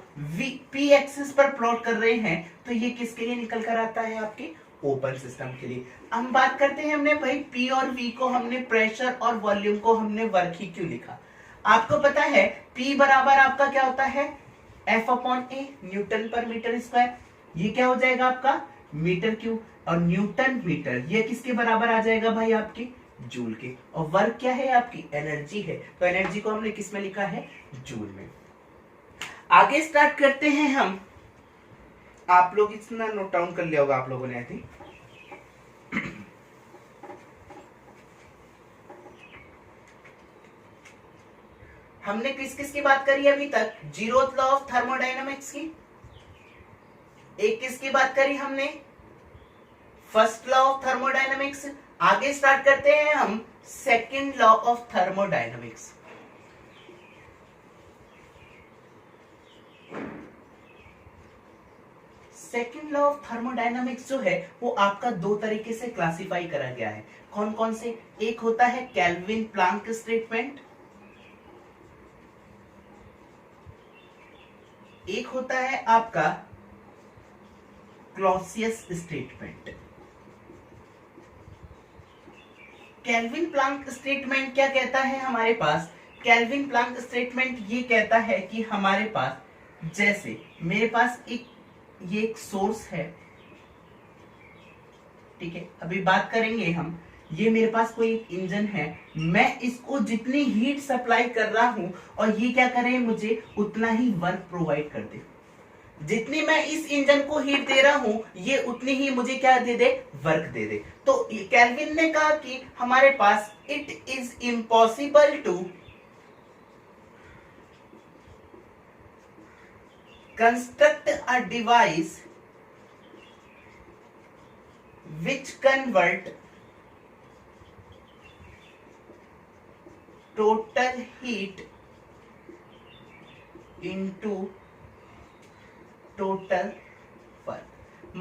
Speaker 1: P एक्सिस पर प्लॉट कर रहे हैं तो ये किसके लिए निकल कर आता है? आपके ओपन सिस्टम के लिए। हम बात करते हैं, हमने भाई P और V को हमने प्रेशर और वॉल्यूम को हमने वर्क ही क्यों लिखा? आपको पता है P बराबर आपका क्या होता है? F/A, न्यूटन पर मीटर स्क्वायर। ये क्या हो जाएगा आपका? Metre cube. और न्यूटन मीटर ये किसके बराबर आ जाएगा भाई? आपके जूल के। और वर्क क्या है? आपकी एनर्जी है। तो एनर्जी को हमने किस में लिखा है? जूल में। आगे स्टार्ट करते हैं हम। आप लोग इतना नोट डाउन कर लिया होगा आप लोगों ने, आई थिंक। हमने किस किस की बात करी अभी तक? जीरोथ लॉ ऑफ थर्मोडायनामिक्स की। एक किसकी बात करी हमने? First law of thermodynamics. आगे स्टार्ट करते हैं हम second law of thermodynamics. Second law of thermodynamics जो है वो आपका दो तरीके से क्लासिफाई करा गया है। कौन कौन से? एक होता है केल्विन प्लांक स्टेटमेंट, एक होता है आपका Clausius statement. Kelvin Planck statement क्या कहता है हमारे पास? केल्विन प्लांक स्टेटमेंट ये कहता है कि हमारे पास, जैसे मेरे पास ये एक सोर्स है, ठीक है, अभी बात करेंगे हम, ये मेरे पास कोई एक इंजन है, मैं इसको जितनी हीट सप्लाई कर रहा हूं और ये क्या करे? मुझे उतना ही वर्क प्रोवाइड कर दे। जितनी मैं इस इंजन को हीट दे रहा हूं ये उतनी ही मुझे क्या दे दे? वर्क दे दे। तो केल्विन ने कहा कि हमारे पास it is impossible to construct a device which convert total heat into total work.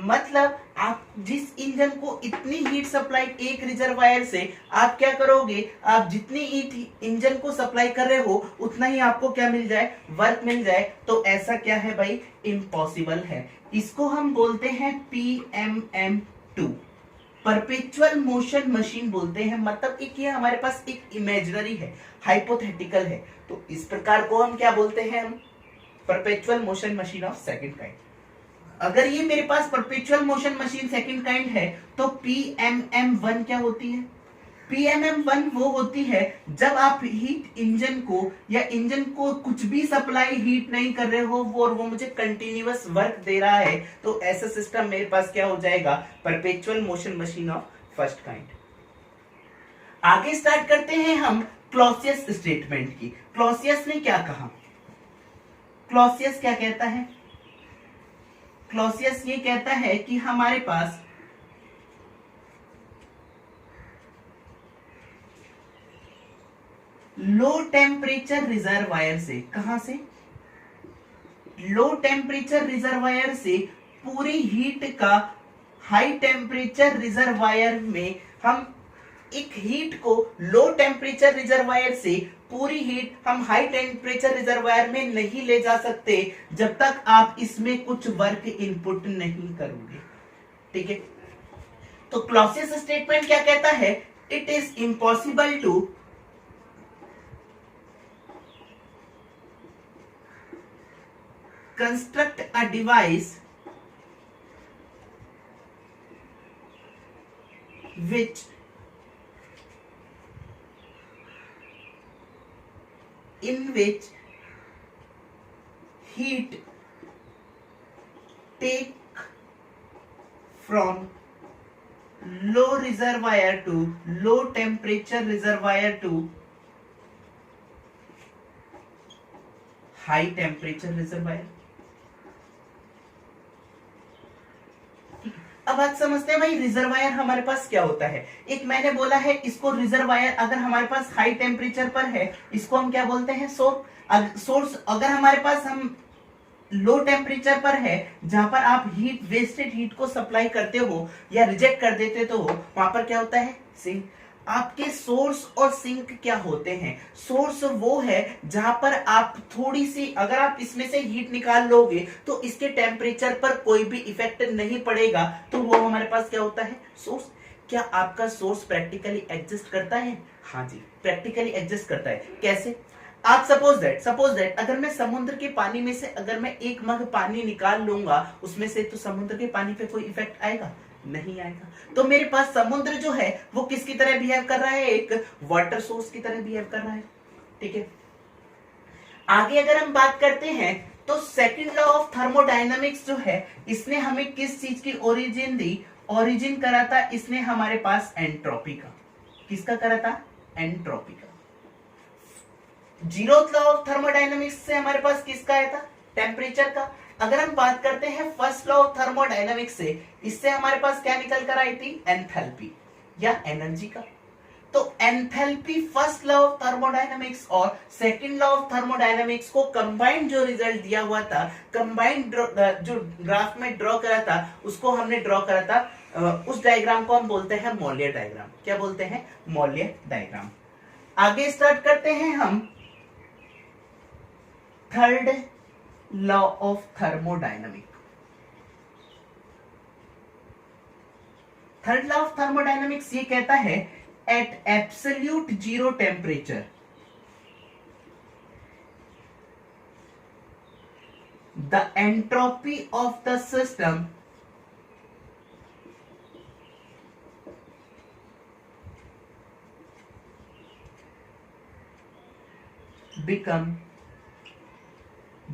Speaker 1: मतलब आप जिस इंजन को इतनी हीट सप्लाई एक रिजर्वायर से आप क्या करोगे? आप जितनी हीट इंजन को सप्लाई कर रहे हो उतना ही आपको क्या मिल जाए? वर्क मिल जाए। तो ऐसा क्या है भाई? इम्पॉसिबल है। इसको हम बोलते हैं PMM2, परपेचुअल मोशन मशीन बोलते हैं। मतलब एक ये हमारे पास एक इमेजिनरी है, हाइपोथेटिकल है। तो इस प्रकार को हम क्या बोलते हैं? हम perpetual motion machine of second kind. अगर ये मेरे पास perpetual motion machine second kind है तो PMM1 क्या होती है? PMM1 वो होती है जब आप हीट इंजन को या इंजन को कुछ भी सप्लाई हीट नहीं कर रहे हो और वो मुझे कंटिन्यूअस वर्क दे रहा है, तो ऐसा सिस्टम मेरे पास क्या हो जाएगा, perpetual motion machine of first kind. आगे स्टार्ट करते हैं हम क्लॉसियस स्टेटमेंट की। क्लॉसियस ने क्या कहा, क्लॉसियस क्या कहता है, क्लॉसियस ये कहता है कि हमारे पास लो टेम्परेचर रिजर्वायर से, कहां से, लो टेम्परेचर रिजर्वायर से पूरी हीट का हाई टेम्परेचर रिजर्वायर में, हम एक हीट को लो टेम्परेचर रिजर्वायर से पूरी हीट हम हाई टेम्परेचर रिजर्वायर में नहीं ले जा सकते जब तक आप इसमें कुछ वर्क इनपुट नहीं करोगे। ठीक है, तो क्लॉसियस स्टेटमेंट क्या कहता है, it is impossible to construct a device which in which heat take from low reservoir to low temperature reservoir to high temperature reservoir। अब आज समझते हैं भाई रिजर्वायर हमारे पास क्या होता है। एक मैंने बोला है इसको रिजर्वायर, अगर हमारे पास हाई टेम्परेचर पर है इसको हम क्या बोलते हैं, सोर्स। अगर हमारे पास हम लो टेम्परेचर पर है जहां पर आप हीट, वेस्टेड हीट को सप्लाई करते हो या रिजेक्ट कर देते तो वहां पर क्या होता है, सिंक। आपके सोर्स और सिंक क्या होते हैं, सोर्स वो है जहां पर आप थोड़ी सी, अगर आप इसमें से हीट निकाल लोगे तो इसके टेम्परेचर पर कोई भी इफेक्ट नहीं पड़ेगा, तो वो हमारे पास क्या होता है, सोर्स। क्या आपका सोर्स प्रैक्टिकली एग्जिस्ट करता है, हाँ जी प्रैक्टिकली एग्जिस्ट करता है। कैसे, आप सपोज दैट अगर मैं समुद्र के पानी में से अगर मैं एक मग पानी निकाल लूंगा उसमें से, तो समुद्र के पानी पे कोई इफेक्ट आएगा, नहीं आएगा। तो मेरे पास समुद्र जो है वो किसकी तरह बिहेव कर रहा है, एक वाटर सोर्स की तरह बिहेव कर रहा है। ठीक है, आगे अगर हम बात करते हैं तो सेकंड लॉ ऑफ थर्मोडायनामिक्स जो है इसने हमें किस चीज की ओरिजिन दी, ओरिजिन करा था इसने हमारे पास एंट्रोपी का। किसका करा था, एंट्रोपी का। जीरोथ लॉ ऑफ थर्मोडायनामिक्स से हमारे पास किसका आया था, टेम्परेचर का। अगर हम बात करते हैं फर्स्ट लॉ ऑफ थर्मोडायनामिक्स से, इससे हमारे पास क्या निकल कर आई थी, एंथैल्पी या एनर्जी का। तो enthalpy first law of thermodynamics और सेकंड लॉ ऑफ थर्मोडायनामिक्स को कंबाइंड जो रिजल्ट दिया हुआ था, कंबाइंड जो ग्राफ में ड्रॉ करा था उसको हमने ड्रॉ करा था, उस डायग्राम को हम बोलते हैं मॉलियर डायग्राम। क्या बोलते हैं, मॉलियर डायग्राम। आगे स्टार्ट करते हैं हम third law of thermodynamics. Third law of thermodynamics ये कहता है at absolute zero temperature the entropy of the system become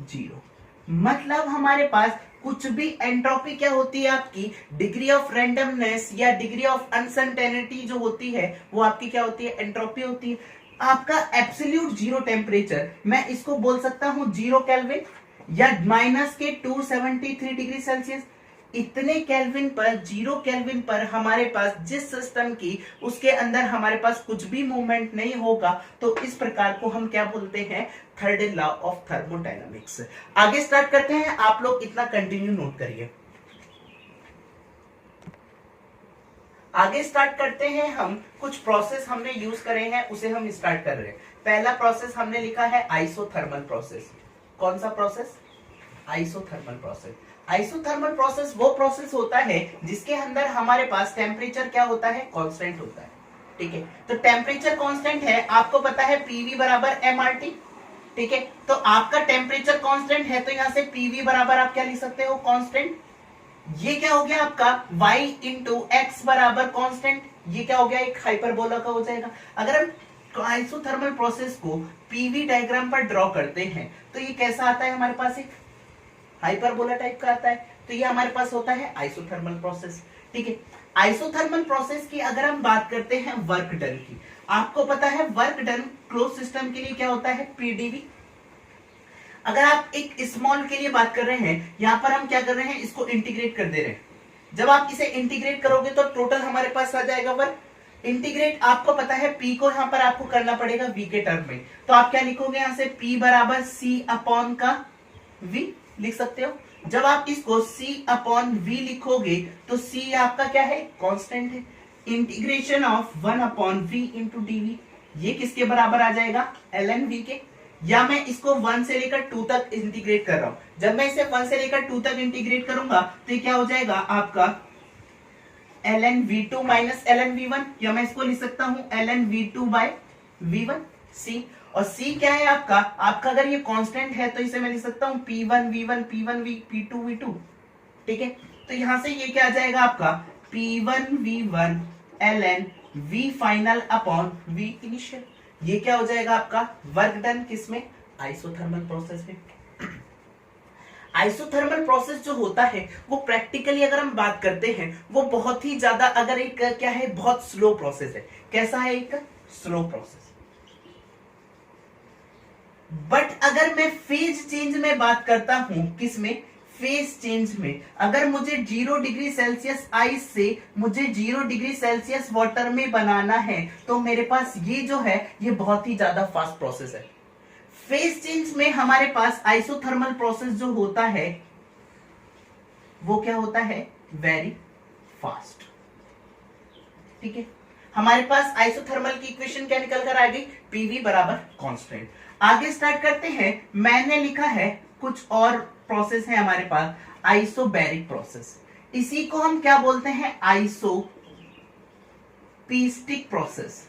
Speaker 1: zero. मतलब हमारे पास कुछ भी एंट्रोपी क्या होती है, आपकी डिग्री ऑफ रैंडमनेस या डिग्री ऑफ अनसर्टेनिटी जो होती है वो आपकी क्या होती है, एंट्रोपी होती है। आपका एब्सोल्यूट जीरो टेम्परेचर, मैं इसको बोल सकता हूं 0 केल्विन या माइनस के 273 डिग्री सेल्सियस। इतने केल्विन पर, 0 केल्विन पर हमारे पास जिस सिस्टम की उसके अंदर हमारे पास कुछ भी मूवमेंट नहीं होगा, तो इस प्रकार को हम क्या बोलते हैं, थर्ड लॉ ऑफ थर्मोडायनामिक्स। आगे स्टार्ट करते हैं, आप लोग इतना कंटिन्यू नोट करिए। आगे स्टार्ट करते हैं हम, कुछ प्रोसेस हमने यूज करे हैं उसे हम स्टार्ट कर रहे हैं। पहला प्रोसेस हमने लिखा है आइसोथर्मल प्रोसेस। कौन सा process, isothermal process. Isothermal process वो प्रोसेस होता है जिसके अंदर हमारे पास टेम्परेचर क्या होता है, कांस्टेंट होता है। ठीक है, तो टेम्परेचर कांस्टेंट है, आपको पता है पीवी बराबर एमआरटी। ठीक है, तो आपका टेम्परेचर कांस्टेंट है तो यहां से पीवी बराबर आप क्या लिख सकते हो, कांस्टेंट ये क्या हो गया आपका y इंटू एक्स बराबर कांस्टेंट, ये क्या हो गया एक हाइपरबोला का हो जाएगा। अगर हम आइसोथर्मल प्रोसेस को पीवी डायग्राम पर ड्रॉ करते हैं तो ये कैसा आता है हमारे पास, एक हाइपरबोला टाइप का आता है। तो ये हमारे पास होता है आइसोथर्मल प्रोसेस। ठीक है, आइसोथर्मल प्रोसेस की अगर हम बात करते हैं वर्क डन की, आपको पता है वर्क डन क्लोज सिस्टम के लिए क्या होता है, पीडीवी। अगर आप एक स्मॉल के लिए बात कर रहे हैं, यहां पर हम क्या कर रहे हैं, इसको इंटीग्रेट कर दे रहे हैं। जब आप इसे इंटीग्रेट करोगे तो टोटल हमारे पास आ जाएगा वर्क। इंटीग्रेट आपको पता है पी को यहां पर आपको करना पड़ेगा वी के टर्म में, तो आप क्या लिखोगे यहां से, पी बराबर सी अपॉन का वी लिख सकते हो। जब आप इसको सी अपॉन वी लिखोगे तो सी आपका क्या है, कांस्टेंट है। Integration of 1 upon V into dV, ये किसके बराबर आ जाएगा, एल एन वी के। या मैं इसको 1 से लेकर 2 तक इंटीग्रेट कर रहा हूं। जब मैं इसे 1 से लेकर 2 तक इंटीग्रेट करूंगा तो ये क्या हो जाएगा आपका ln v2 minus ln v1, या मैं इसको लिख सकता हूं ln v2 by v1 c। और c क्या है आपका, अगर ये कांस्टेंट है तो इसे मैं लिख सकता हूं p1 v1 p1 v p2 v2। ठीक है, तो यहां से ये क्या आ जाएगा आपका p1 v1 ln v final upon v initial. ये क्या हो जाएगा आपका वर्क डन, किसमें, आइसोथर्मल प्रोसेस में। आइसोथर्मल प्रोसेस जो होता है वो प्रैक्टिकली अगर हम बात करते हैं वो बहुत ही ज्यादा, अगर एक क्या है, बहुत स्लो प्रोसेस है। कैसा है, एक स्लो प्रोसेस। बट अगर मैं फेज चेंज में बात करता हूं, किसमें, फेज चेंज में, अगर मुझे 0 डिग्री सेल्सियस आइस से मुझे 0 डिग्री सेल्सियस वाटर में बनाना है तो मेरे पास ये जो है ये बहुत ही ज्यादा फास्ट प्रोसेस है। फेज चेंज में हमारे पास आइसोथर्मल प्रोसेस जो होता है वो क्या होता है, वेरी फास्ट। ठीक है, हमारे पास आइसोथर्मल की इक्वेशन क्या निकल कर आ गई, पीवी बराबर कांस्टेंट। आगे स्टार्ट करते हैं। मैंने लिखा है कुछ और प्रोसेस है हमारे पास, आइसोबैरिक प्रोसेस। इसी को हम क्या बोलते हैं, आइसोपीस्टिक प्रोसेस।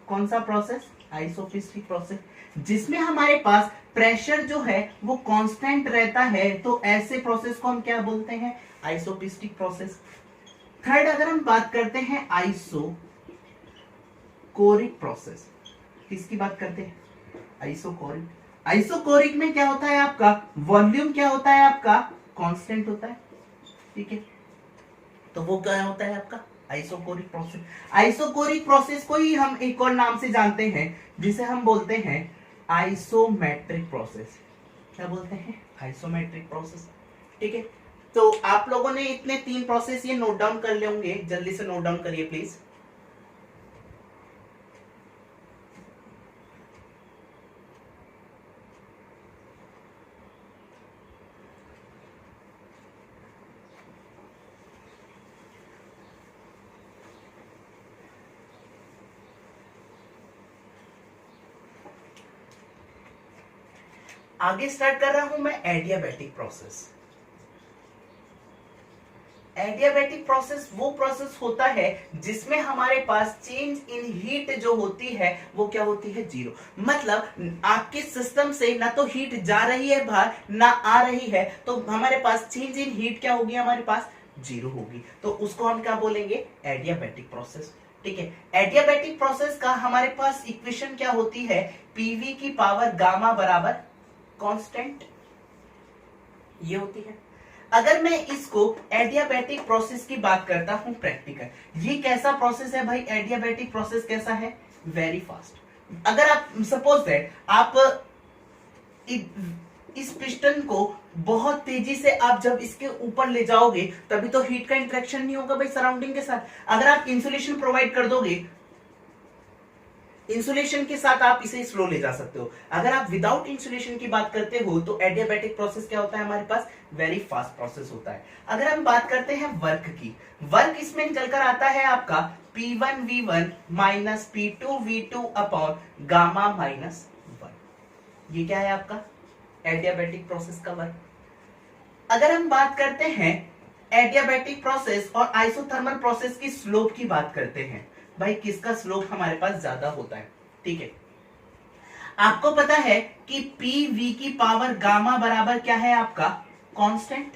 Speaker 1: कौन सा प्रोसेस, आइसोपीस्टिक प्रोसेस, जिसमें हमारे पास प्रेशर जो है वो कांस्टेंट रहता है। तो ऐसे प्रोसेस को हम क्या बोलते हैं, आइसोपीस्टिक प्रोसेस। थर्ड अगर हम बात करते हैं आइसोकोरिक प्रोसेस, किसकी बात करते हैं, आइसोकोरिक। आइसोकोरिक में क्या होता है आपका, वॉल्यूम क्या होता है आपका, कांस्टेंट होता है। ठीक है, तो वो क्या होता है आपका आइसोकोरिक प्रोसेस। आइसोकोरिक प्रोसेस को ही हम एक और नाम से जानते हैं जिसे हम बोलते हैं आइसोमेट्रिक प्रोसेस। क्या बोलते हैं, आइसोमेट्रिक प्रोसेस। ठीक है, तो आप लोगों ने इतने 3 प्रोसेस ये नोट डाउन कर ले होंगे, जल्दी से नोट डाउन करिए प्लीज। आगे स्टार्ट कर रहा हूं मैं एडियाबैटिक प्रोसेस। एडियाबैटिक प्रोसेस वो प्रोसेस होता है जिसमें हमारे पास चेंज इन हीट जो होती है वो क्या होती है, 0। मतलब आपके सिस्टम से ना तो हीट जा रही है बाहर ना आ रही है, तो हमारे पास चेंज इन हीट क्या होगी, हमारे पास 0 होगी। तो उसको हम क्या बोलेंगे, एडियाबैटिक प्रोसेस। ठीक है, एडियाबैटिक प्रोसेस का हमारे पास इक्वेशन क्या होती है, पीवी की पावर गामा बराबर कांस्टेंट, ये होती है। अगर मैं इसको एडियाबैटिक प्रोसेस की बात करता हूं प्रैक्टिकल, ये कैसा प्रोसेस है भाई, एडियाबैटिक प्रोसेस कैसा है, वेरी फास्ट। अगर आप सपोज दैट आप इस पिस्टन को बहुत तेजी से आप जब इसके ऊपर ले जाओगे तभी तो हीट का इंटरेक्शन नहीं होगा भाई सराउंडिंग के साथ। अगर आप इंसुलेशन प्रोवाइड कर दोगे, इंसुलेशन के साथ आप इसे स्लो ले जा सकते हो। अगर आप विदाउट इंसुलेशन की बात करते हो तो एडियाबैटिक प्रोसेस क्या होता है, हमारे पास वेरी फास्ट प्रोसेस होता है। अगर हम बात करते हैं वर्क की, वर्क इसमें निकल कर आता है आपका P1 V1 minus P2 V2 upon gamma minus 1। ये क्या है आपका एडियाबैटिक प्रोसेस का वर्क। अगर हम बात करते हैं एडियाबैटिक प्रोसेस और आइसोथर्मल प्रोसेस की स्लोप की बात करते हैं, भाई किसका स्लोप हमारे पास ज्यादा होता है। ठीक है, आपको पता है कि पी वी की पावर गामा बराबर क्या है आपका, कांस्टेंट।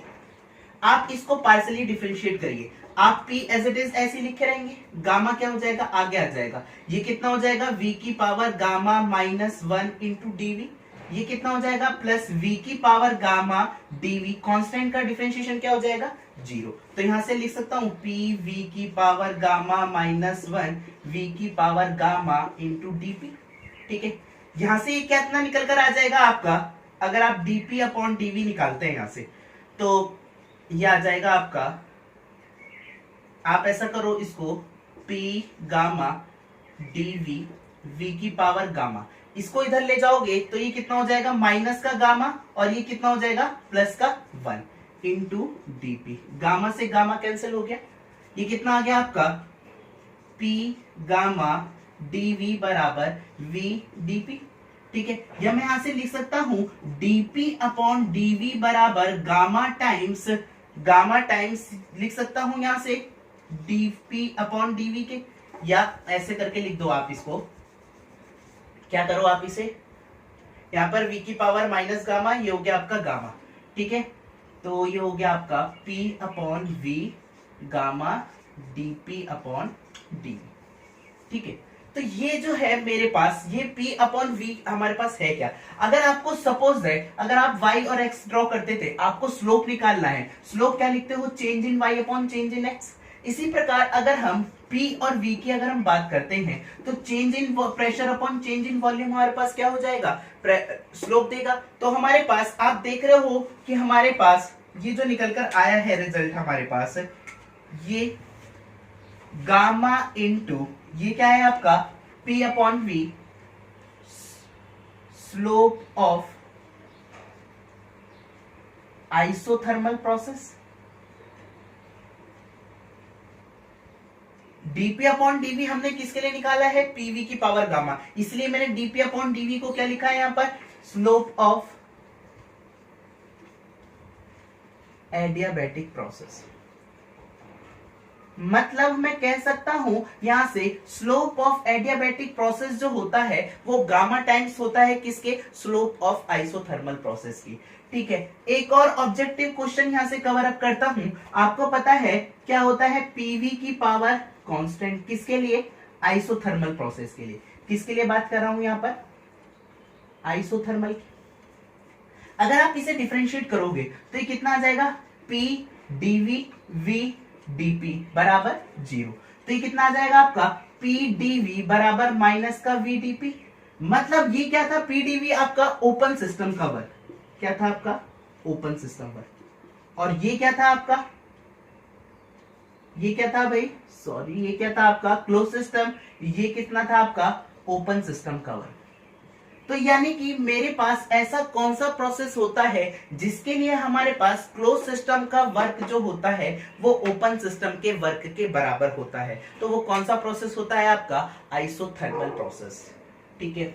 Speaker 1: आप इसको पार्सली डिफरेंशिएट करिए। आप p एज इट इज ऐसे लिखे रहेंगे, गामा क्या हो जाएगा, आगे आ जाएगा। ये कितना हो जाएगा, v की power gamma minus 1 into dV. ये कितना हो जाएगा, प्लस v की पावर गामा dv। कांस्टेंट का डिफरेंशिएशन क्या हो जाएगा, 0। तो यहां से लिख सकता हूं p v की पावर गामा माइनस 1 v की पावर गामा इंटू dp। ठीक है, यहां से ये कितना निकल कर आ जाएगा आपका, अगर आप dp अपॉन dv निकालते हैं यहां से, तो ये आ जाएगा आपका, आप ऐसा करो इसको, p गामा dv v की पावर गामा, इसको इधर ले जाओगे तो ये कितना हो जाएगा, माइनस का गामा, और ये कितना हो जाएगा, प्लस का 1 इंटू dp। गामा से गामा कैंसिल हो गया, ये कितना आ गया आपका, p गामा dv बराबर v dp। ठीक है, या मैं यहां से लिख सकता हूं dp अपॉन dv बराबर गामा टाइम्स लिख सकता हूं यहां से dp अपॉन dv के, या ऐसे करके लिख दो आप इसको। क्या करो आप इसे, यहां पर v की पावर माइनस गामा, ये हो गया आपका गामा। ठीक है, तो ये हो गया आपका p upon v gamma dp upon dv। ठीक है, तो ये जो है मेरे पास, ये p अपॉन v हमारे पास है क्या। अगर आपको सपोज दैट, अगर आप y और x ड्रॉ करते थे, आपको स्लोप निकालना है, स्लोप क्या लिखते हो, change in y upon change in x। इसी प्रकार अगर हम p और v की अगर हम बात करते हैं, तो change in pressure upon change in volume हमारे पास क्या हो जाएगा, स्लोप देगा। तो हमारे पास आप देख रहे हो कि हमारे पास ये जो निकल कर आया है रिजल्ट हमारे पास, ये गामा इंटू ये क्या है आपका, p upon v slope of isothermal process, dp upon dv हमने किसके लिए निकाला है, pv की पावर गामा, इसलिए मैंने dp अपॉन dv को क्या लिखा है यहां पर, स्लोप ऑफ एडियाबैटिक प्रोसेस। मतलब मैं कह सकता हूं यहां से स्लोप ऑफ एडियाबैटिक प्रोसेस जो होता है वो गामा टाइम्स होता है किसके, स्लोप ऑफ आइसोथर्मल प्रोसेस की। ठीक है, एक और ऑब्जेक्टिव क्वेश्चन यहां से कवर अप करता हूं। आपको पता है क्या होता है, पीवी की पावर कांस्टेंट, किसके लिए, आइसोथर्मल प्रोसेस के लिए। किसके लिए बात कर रहा हूं यहां पर, आइसोथर्मल। अगर आप इसे डिफरेंशिएट करोगे तो ये कितना आ जाएगा, p dv v dp बराबर 0। तो ये कितना आ जाएगा आपका, p dv बराबर माइनस का v dp। मतलब ये क्या था, p dv आपका ओपन सिस्टम का वर्क, क्या था आपका, ओपन सिस्टम वर्क। और ये क्या था आपका, ये क्या था भाई, सॉरी, ये क्या था आपका, क्लोज सिस्टम। ये कितना था आपका, ओपन सिस्टम का वर्क। तो यानी कि मेरे पास ऐसा कौन सा प्रोसेस होता है जिसके लिए हमारे पास क्लोज सिस्टम का वर्क जो होता है वो ओपन सिस्टम के वर्क के बराबर होता है। तो वो कौन सा प्रोसेस होता है आपका, आइसोथर्मल प्रोसेस। ठीक है,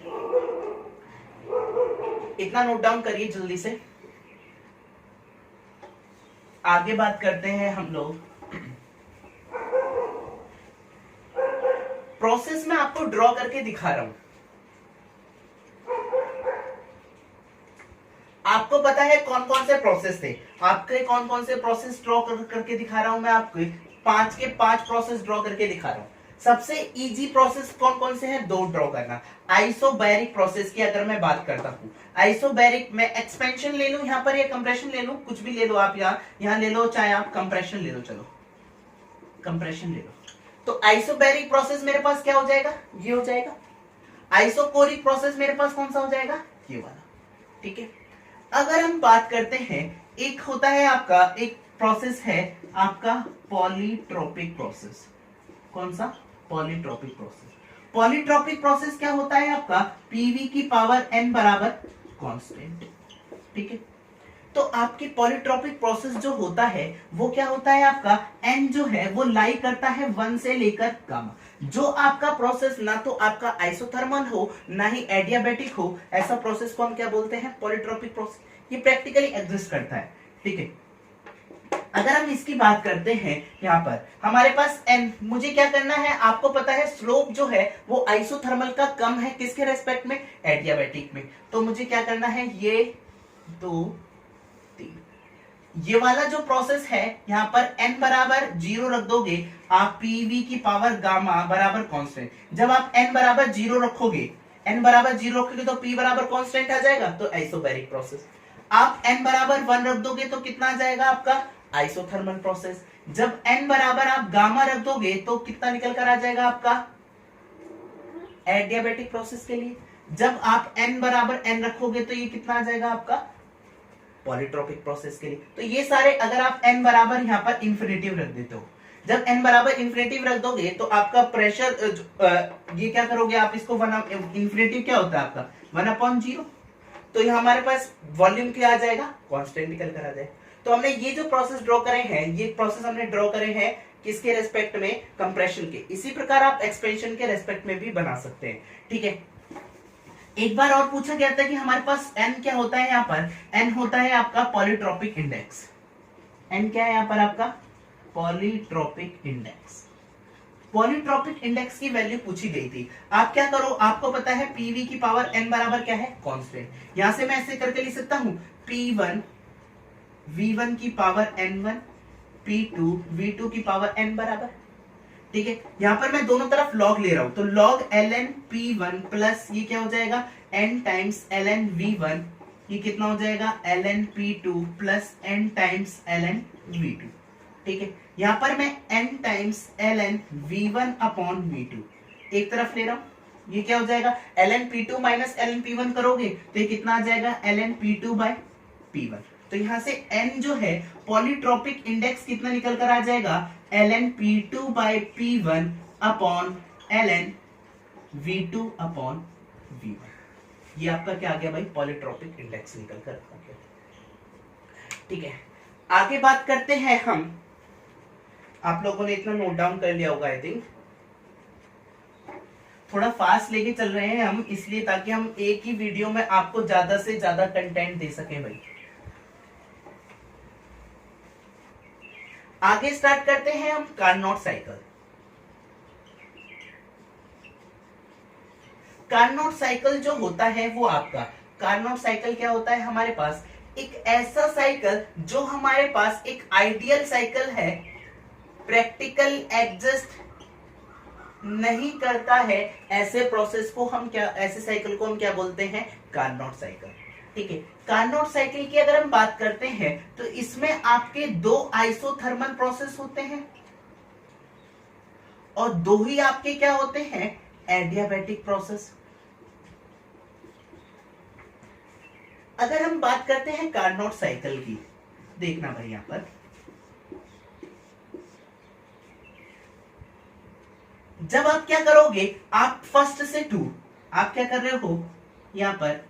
Speaker 1: इतना नोट डाउन करिए जल्दी से। आगे बात करते हैं हम लोग, प्रोसेस में आपको ड्रॉ करके दिखा रहा हूं। आपको पता है कौन कौन से प्रोसेस थे, आपके कौन कौन से प्रोसेस ड्रॉ करके दिखा रहा हूं मैं आपको, 5 के 5 प्रोसेस ड्रॉ करके दिखा रहा हूं। सबसे इजी प्रोसेस कौन कौन से हैं, 2 ड्रॉ करना। आइसोबैरिक प्रोसेस की अगर मैं बात करता हूं, आइसोबैरिक में एक्सपेंशन ले लूं यहां पर, या कंप्रेशन ले लूं, कुछ भी ले लो आप, यहां ले लो, चाहे आप कंप्रेशन ले लो, चलो कंप्रेशन ले लो। तो आइसोबैरिक प्रोसेस मेरे पास क्या हो जाएगा, ये हो जाएगा। आइसोकोरिक प्रोसेस मेरे पास कौन सा हो जाएगा, ये वाला। ठीक है, अगर हम बात करते हैं, एक होता है आपका, एक प्रोसेस है आपका पॉलीट्रोपिक प्रोसेस। कौन सा, पॉलीट्रोपिक प्रोसेस। पॉलीट्रोपिक प्रोसेस क्या होता है आपका, पीवी की पावर एन बराबर कांस्टेंट। ठीक है, तो आपकी पॉलीट्रोपिक प्रोसेस जो होता है वो क्या होता है आपका, एन जो है वो लाई करता है 1 से लेकर गामा। जो आपका प्रोसेस ना तो आपका आइसोथर्मल हो ना ही एडियाबैटिक हो, ऐसा प्रोसेस को हम क्या बोलते हैं, पॉलीट्रोपिक प्रोसेस। ये प्रैक्टिकली एग्जिस्ट करता है। ठीक है, अगर हम इसकी बात करते हैं, यहां पर हमारे पास एन, मुझे क्या करना है, आपको पता है स्लोप जो है वो आइसोथर्मल का कम है, किसके रेस्पेक्ट में, एडियाबैटिक में। तो मुझे क्या करना है, ये 2 3, ये वाला जो प्रोसेस है यहाँ पर n बराबर 0 रख दोगे, आप pv की पावर गामा बराबर कांस्टेंट। जब आप n बराबर 0 रखोगे, n बराबर 0 रखोगे तो p बराबर कांस्टेंट आ जाएगा, तो आइसोबैरिक प्रोसेस। आप n बराबर 1 रख दोगे तो कितना आ जाएगा आपका आइसोथर्मल प्रोसेस। जब n बराबर आप गामा रख दोगे तो कितना निकल कर आ जाएगा आपका एडियाबेटिक प्रोसेस के लिए। जब आप n बराबर n रखोगे तो ये कितना आ जाएगा आपका पॉलीट्रोपिक प्रोसेस के लिए। तो ये सारे अगर आप n बराबर यहाँ पर इंफिनिटिव रख देते हो, जब n बराबर इंफिनिटिव रख दोगे तो आपका प्रेशर ये क्या करोगे आप इसको इंफिनिटिव क्या होता है आपका 1/0, तो ये हमारे पास वॉल्यूम क्या आ जाएगा कांस्टेंट निकल कर आ जाएगा। तो हमने ये जो प्रोसेस ड्रॉ करे हैं, ये प्रोसेस हमने ड्रॉ करे हैं किसके रेस्पेक्ट में, कंप्रेशन के। इसी प्रकार आप एक्सपेंशन के रेस्पेक्ट में भी बना सकते हैं, ठीक है। एक बार और पूछा गया था कि हमारे पास n क्या होता है, यहाँ पर n होता है आपका पॉलीट्रोपिक इंडेक्स। n क्या है यहाँ पर आपका पॉलीट्रोपिक इंडेक्स। पॉलीट्रोपिक इंडेक्स की वैल्यू पूछी गई थी। आप क्या करो, आपको पता है pv की पावर n बराबर क्या है कांस्टेंट। यहां से मैं ऐसे करके लिख सकता हूं p1 v1 की पावर n1 p2 v2 की पावर n बराबर, ठीक है। यहां पर मैं दोनों तरफ लॉग ले रहा हूं, तो लॉग ln p1 प्लस ये क्या हो जाएगा n टाइम्स ln v1, ये कितना हो जाएगा ln p2 plus n times ln v2, ठीक है। यहां पर मैं n times ln v1 upon v2 एक तरफ ले रहा हूं, ये क्या हो जाएगा ln p2 minus ln p1 करोगे तो ये कितना आ जाएगा ln p2 बाय p1। तो यहां से n जो है पॉलीट्रोपिक इंडेक्स कितना निकल कर आ जाएगा ln p2 by p1 upon ln v2 upon v1। ये आपका क्या आ गया भाई पॉलीट्रोपिक इंडेक्स निकल कर आ गया, ठीक है। आगे बात करते हैं हम, आप लोगों ने इतना नोट डाउन कर लिया होगा आई थिंक, थोड़ा फास्ट लेके चल रहे हैं हम इसलिए ताकि हम एक ही वीडियो में आपको ज्यादा से ज्यादा कंटेंट दे सकें भाई। आगे स्टार्ट करते हैं हम कार्नोट साइकिल। कार्नोट साइकिल जो होता है वो आपका कार्नोट साइकिल क्या होता है, हमारे पास एक ऐसा साइकिल जो हमारे पास एक आइडियल साइकिल है, प्रैक्टिकल एग्जिस्ट नहीं करता है, ऐसे प्रोसेस को हम क्या, ऐसे साइकिल को हम क्या बोलते हैं कार्नोट साइकिल, ठीक है। कार्नोट साइकिल की अगर हम बात करते हैं तो इसमें आपके दो आइसोथर्मल प्रोसेस होते हैं और दो ही आपके क्या होते हैं एडियाबैटिक प्रोसेस। अगर हम बात करते हैं कार्नोट साइकिल की, देखना भाई यहां पर जब आप क्या करोगे, आप फर्स्ट से टू, आप क्या कर रहे हो यहां पर,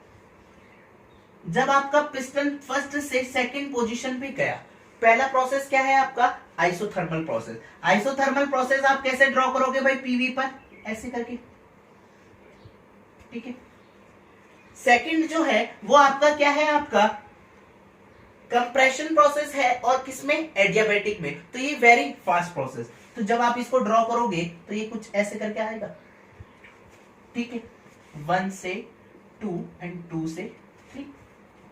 Speaker 1: जब आपका पिस्टन फर्स्ट से सेकंड पोजीशन पे गया, पहला प्रोसेस क्या है आपका आइसोथर्मल प्रोसेस। आइसोथर्मल प्रोसेस आप कैसे ड्रॉ करोगे भाई पीवी पर ऐसे करके, ठीक है। सेकंड जो है वो आपका क्या है, आपका कंप्रेशन प्रोसेस है और किसमें एडियाबैटिक में, तो ये वेरी फास्ट प्रोसेस। तो जब आप इसको ड्रॉ करोगे तो ये कुछ ऐसे करके आएगा, ठीक है, 1 से 2 एंड 2 से 3,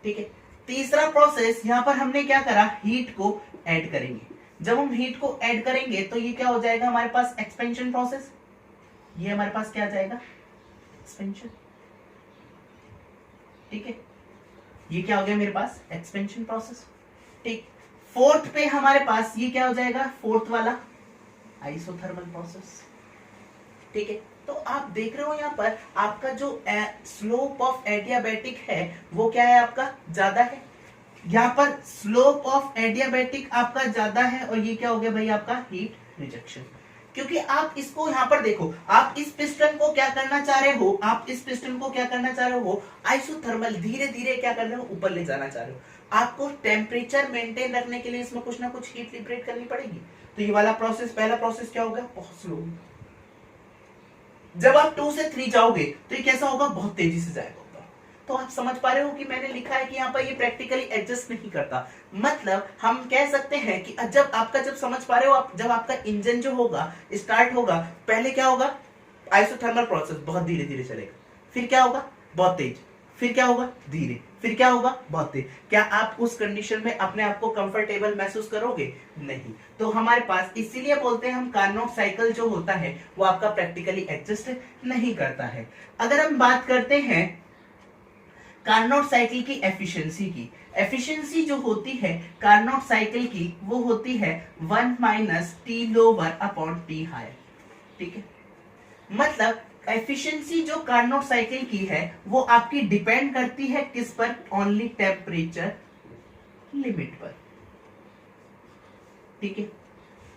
Speaker 1: ठीक है। तीसरा प्रोसेस यहां पर हमने क्या करा, हीट को ऐड करेंगे। जब हम हीट को ऐड करेंगे तो ये क्या हो जाएगा हमारे पास एक्सपेंशन प्रोसेस, ये हमारे पास क्या आ जाएगा एक्सपेंशन, ठीक है। ये क्या हो गया मेरे पास एक्सपेंशन प्रोसेस, ठीक। फोर्थ पे हमारे पास ये क्या हो जाएगा फोर्थ वाला आइसोथर्मल प्रोसेस, ठीक है। तो आप देख रहे हो यहाँ पर आपका जो स्लोप ऑफ एडियाबैटिक है वो क्या है आपका ज्यादा है, यहाँ पर स्लोप ऑफ एडियाबैटिक आपका ज्यादा है और ये क्या हो गया भाई आपका हीट रिजेक्शन। क्योंकि आप इसको यहाँ पर देखो, आप इस पिस्टन को क्या करना चाह रहे हो, आप इस पिस्टन को क्या करना चाह रहे हो आइसोथर्मल, धीरे धीरे क्या कर रहे हो ऊपर ले जाना चाह रहे हो। आपको टेम्परेचर मेंटेन रखने के लिए इसमें कुछ ना कुछ हीट लिबरेट करनी पड़ेगी। तो ये वाला प्रोसेस, पहला प्रोसेस क्या होगा बहुत स्लो। जब आप 2 से 3 जाओगे तो ये कैसा होगा बहुत तेजी से जाएगा। तो आप समझ पा रहे हो कि मैंने लिखा है कि यहाँ पर ये प्रैक्टिकली एडजस्ट नहीं करता। मतलब हम कह सकते हैं कि जब समझ पा रहे हो आप, जब आपका इंजन जो होगा स्टार्ट होगा, पहले क्या होगा आइसोथर्मल प्रोसेस बहुत धीरे धीरे चलेगा, फिर क्या होगा बहुत तेज, फिर क्या होगा, धीरे, फिर क्या होगा, बहुत तेज। क्या आप उस कंडीशन में अपने आप को कंफर्टेबल महसूस करोगे? नहीं। तो हमारे पास इसीलिए बोलते हैं हम कार्नोट साइकिल जो होता है वो आपका प्रैक्टिकली एग्जिस्ट नहीं करता है। अगर हम बात करते हैं कार्नोट साइकिल की एफिशिएंसी की, एफिशिएंसी जो होती है कार्नोट साइकिल की वो होती है 1 minus T lower upon T higher. ठीक है, मतलब एफिशिएंसी जो कार्नोट साइकिल की है वो आपकी डिपेंड करती है किस पर? ओनली टेम्परेचर लिमिट पर। ठीक है,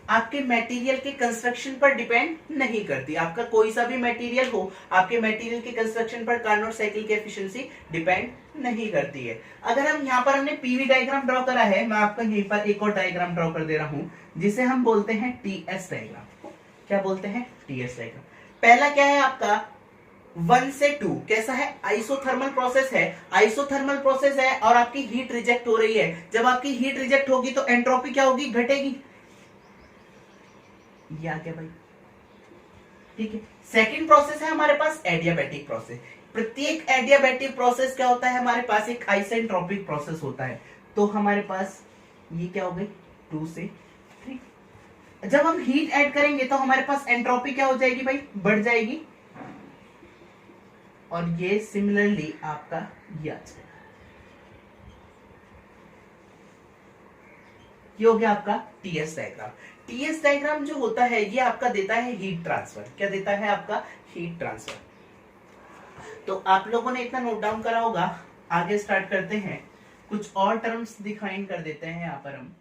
Speaker 1: आपके मटेरियल के कंस्ट्रक्शन पर डिपेंड नहीं करती। आपका कोई सा भी मटेरियल हो, आपके मटेरियल के कंस्ट्रक्शन पर कार्नोट साइकिल की एफिशिएंसी डिपेंड नहीं करती है। अगर हम यहाँ पर हमने पीवी डायग्राम ड्रॉ करा है, मैं आपको यहीं पर एक और डायग्राम ड्रॉ कर दे रहा हूं जिसे हम बोलते हैं टीएस डायग्राम। क्या बोलते हैं? TS diagram. पहला क्या है आपका 1 से 2, कैसा है? आइसोथर्मल प्रोसेस है, आइसोथर्मल प्रोसेस है और आपकी हीट रिजेक्ट हो रही है। जब आपकी हीट रिजेक्ट होगी तो एंट्रोपी क्या होगी? घटेगी। या क्या भाई? ठीक है। सेकंड प्रोसेस है हमारे पास एडियाबैटिक प्रोसेस। प्रत्येक एडियाबैटिक प्रोसेस क्या होता है? हमारे पास एक आइसेंट्रोपिक प्रोसेस होता है। तो हमारे पास ये क्या हो गई? 2 से 3। जब हम हीट ऐड करेंगे तो हमारे पास एंट्रोपी क्या हो जाएगी भाई? बढ़ जाएगी। और ये सिमिलरली आपका ये आ जाएगा। ये हो गया आपका टीएस डायग्राम। टीएस डायग्राम जो होता है ये आपका देता है हीट ट्रांसफर। क्या देता है आपका? Heat transfer. तो आप लोगों ने इतना नोट डाउन करा होगा। आगे स्टार्ट करते हैं, कुछ और टर्म्स डिफाइन कर देते हैं यहाँ पर हम।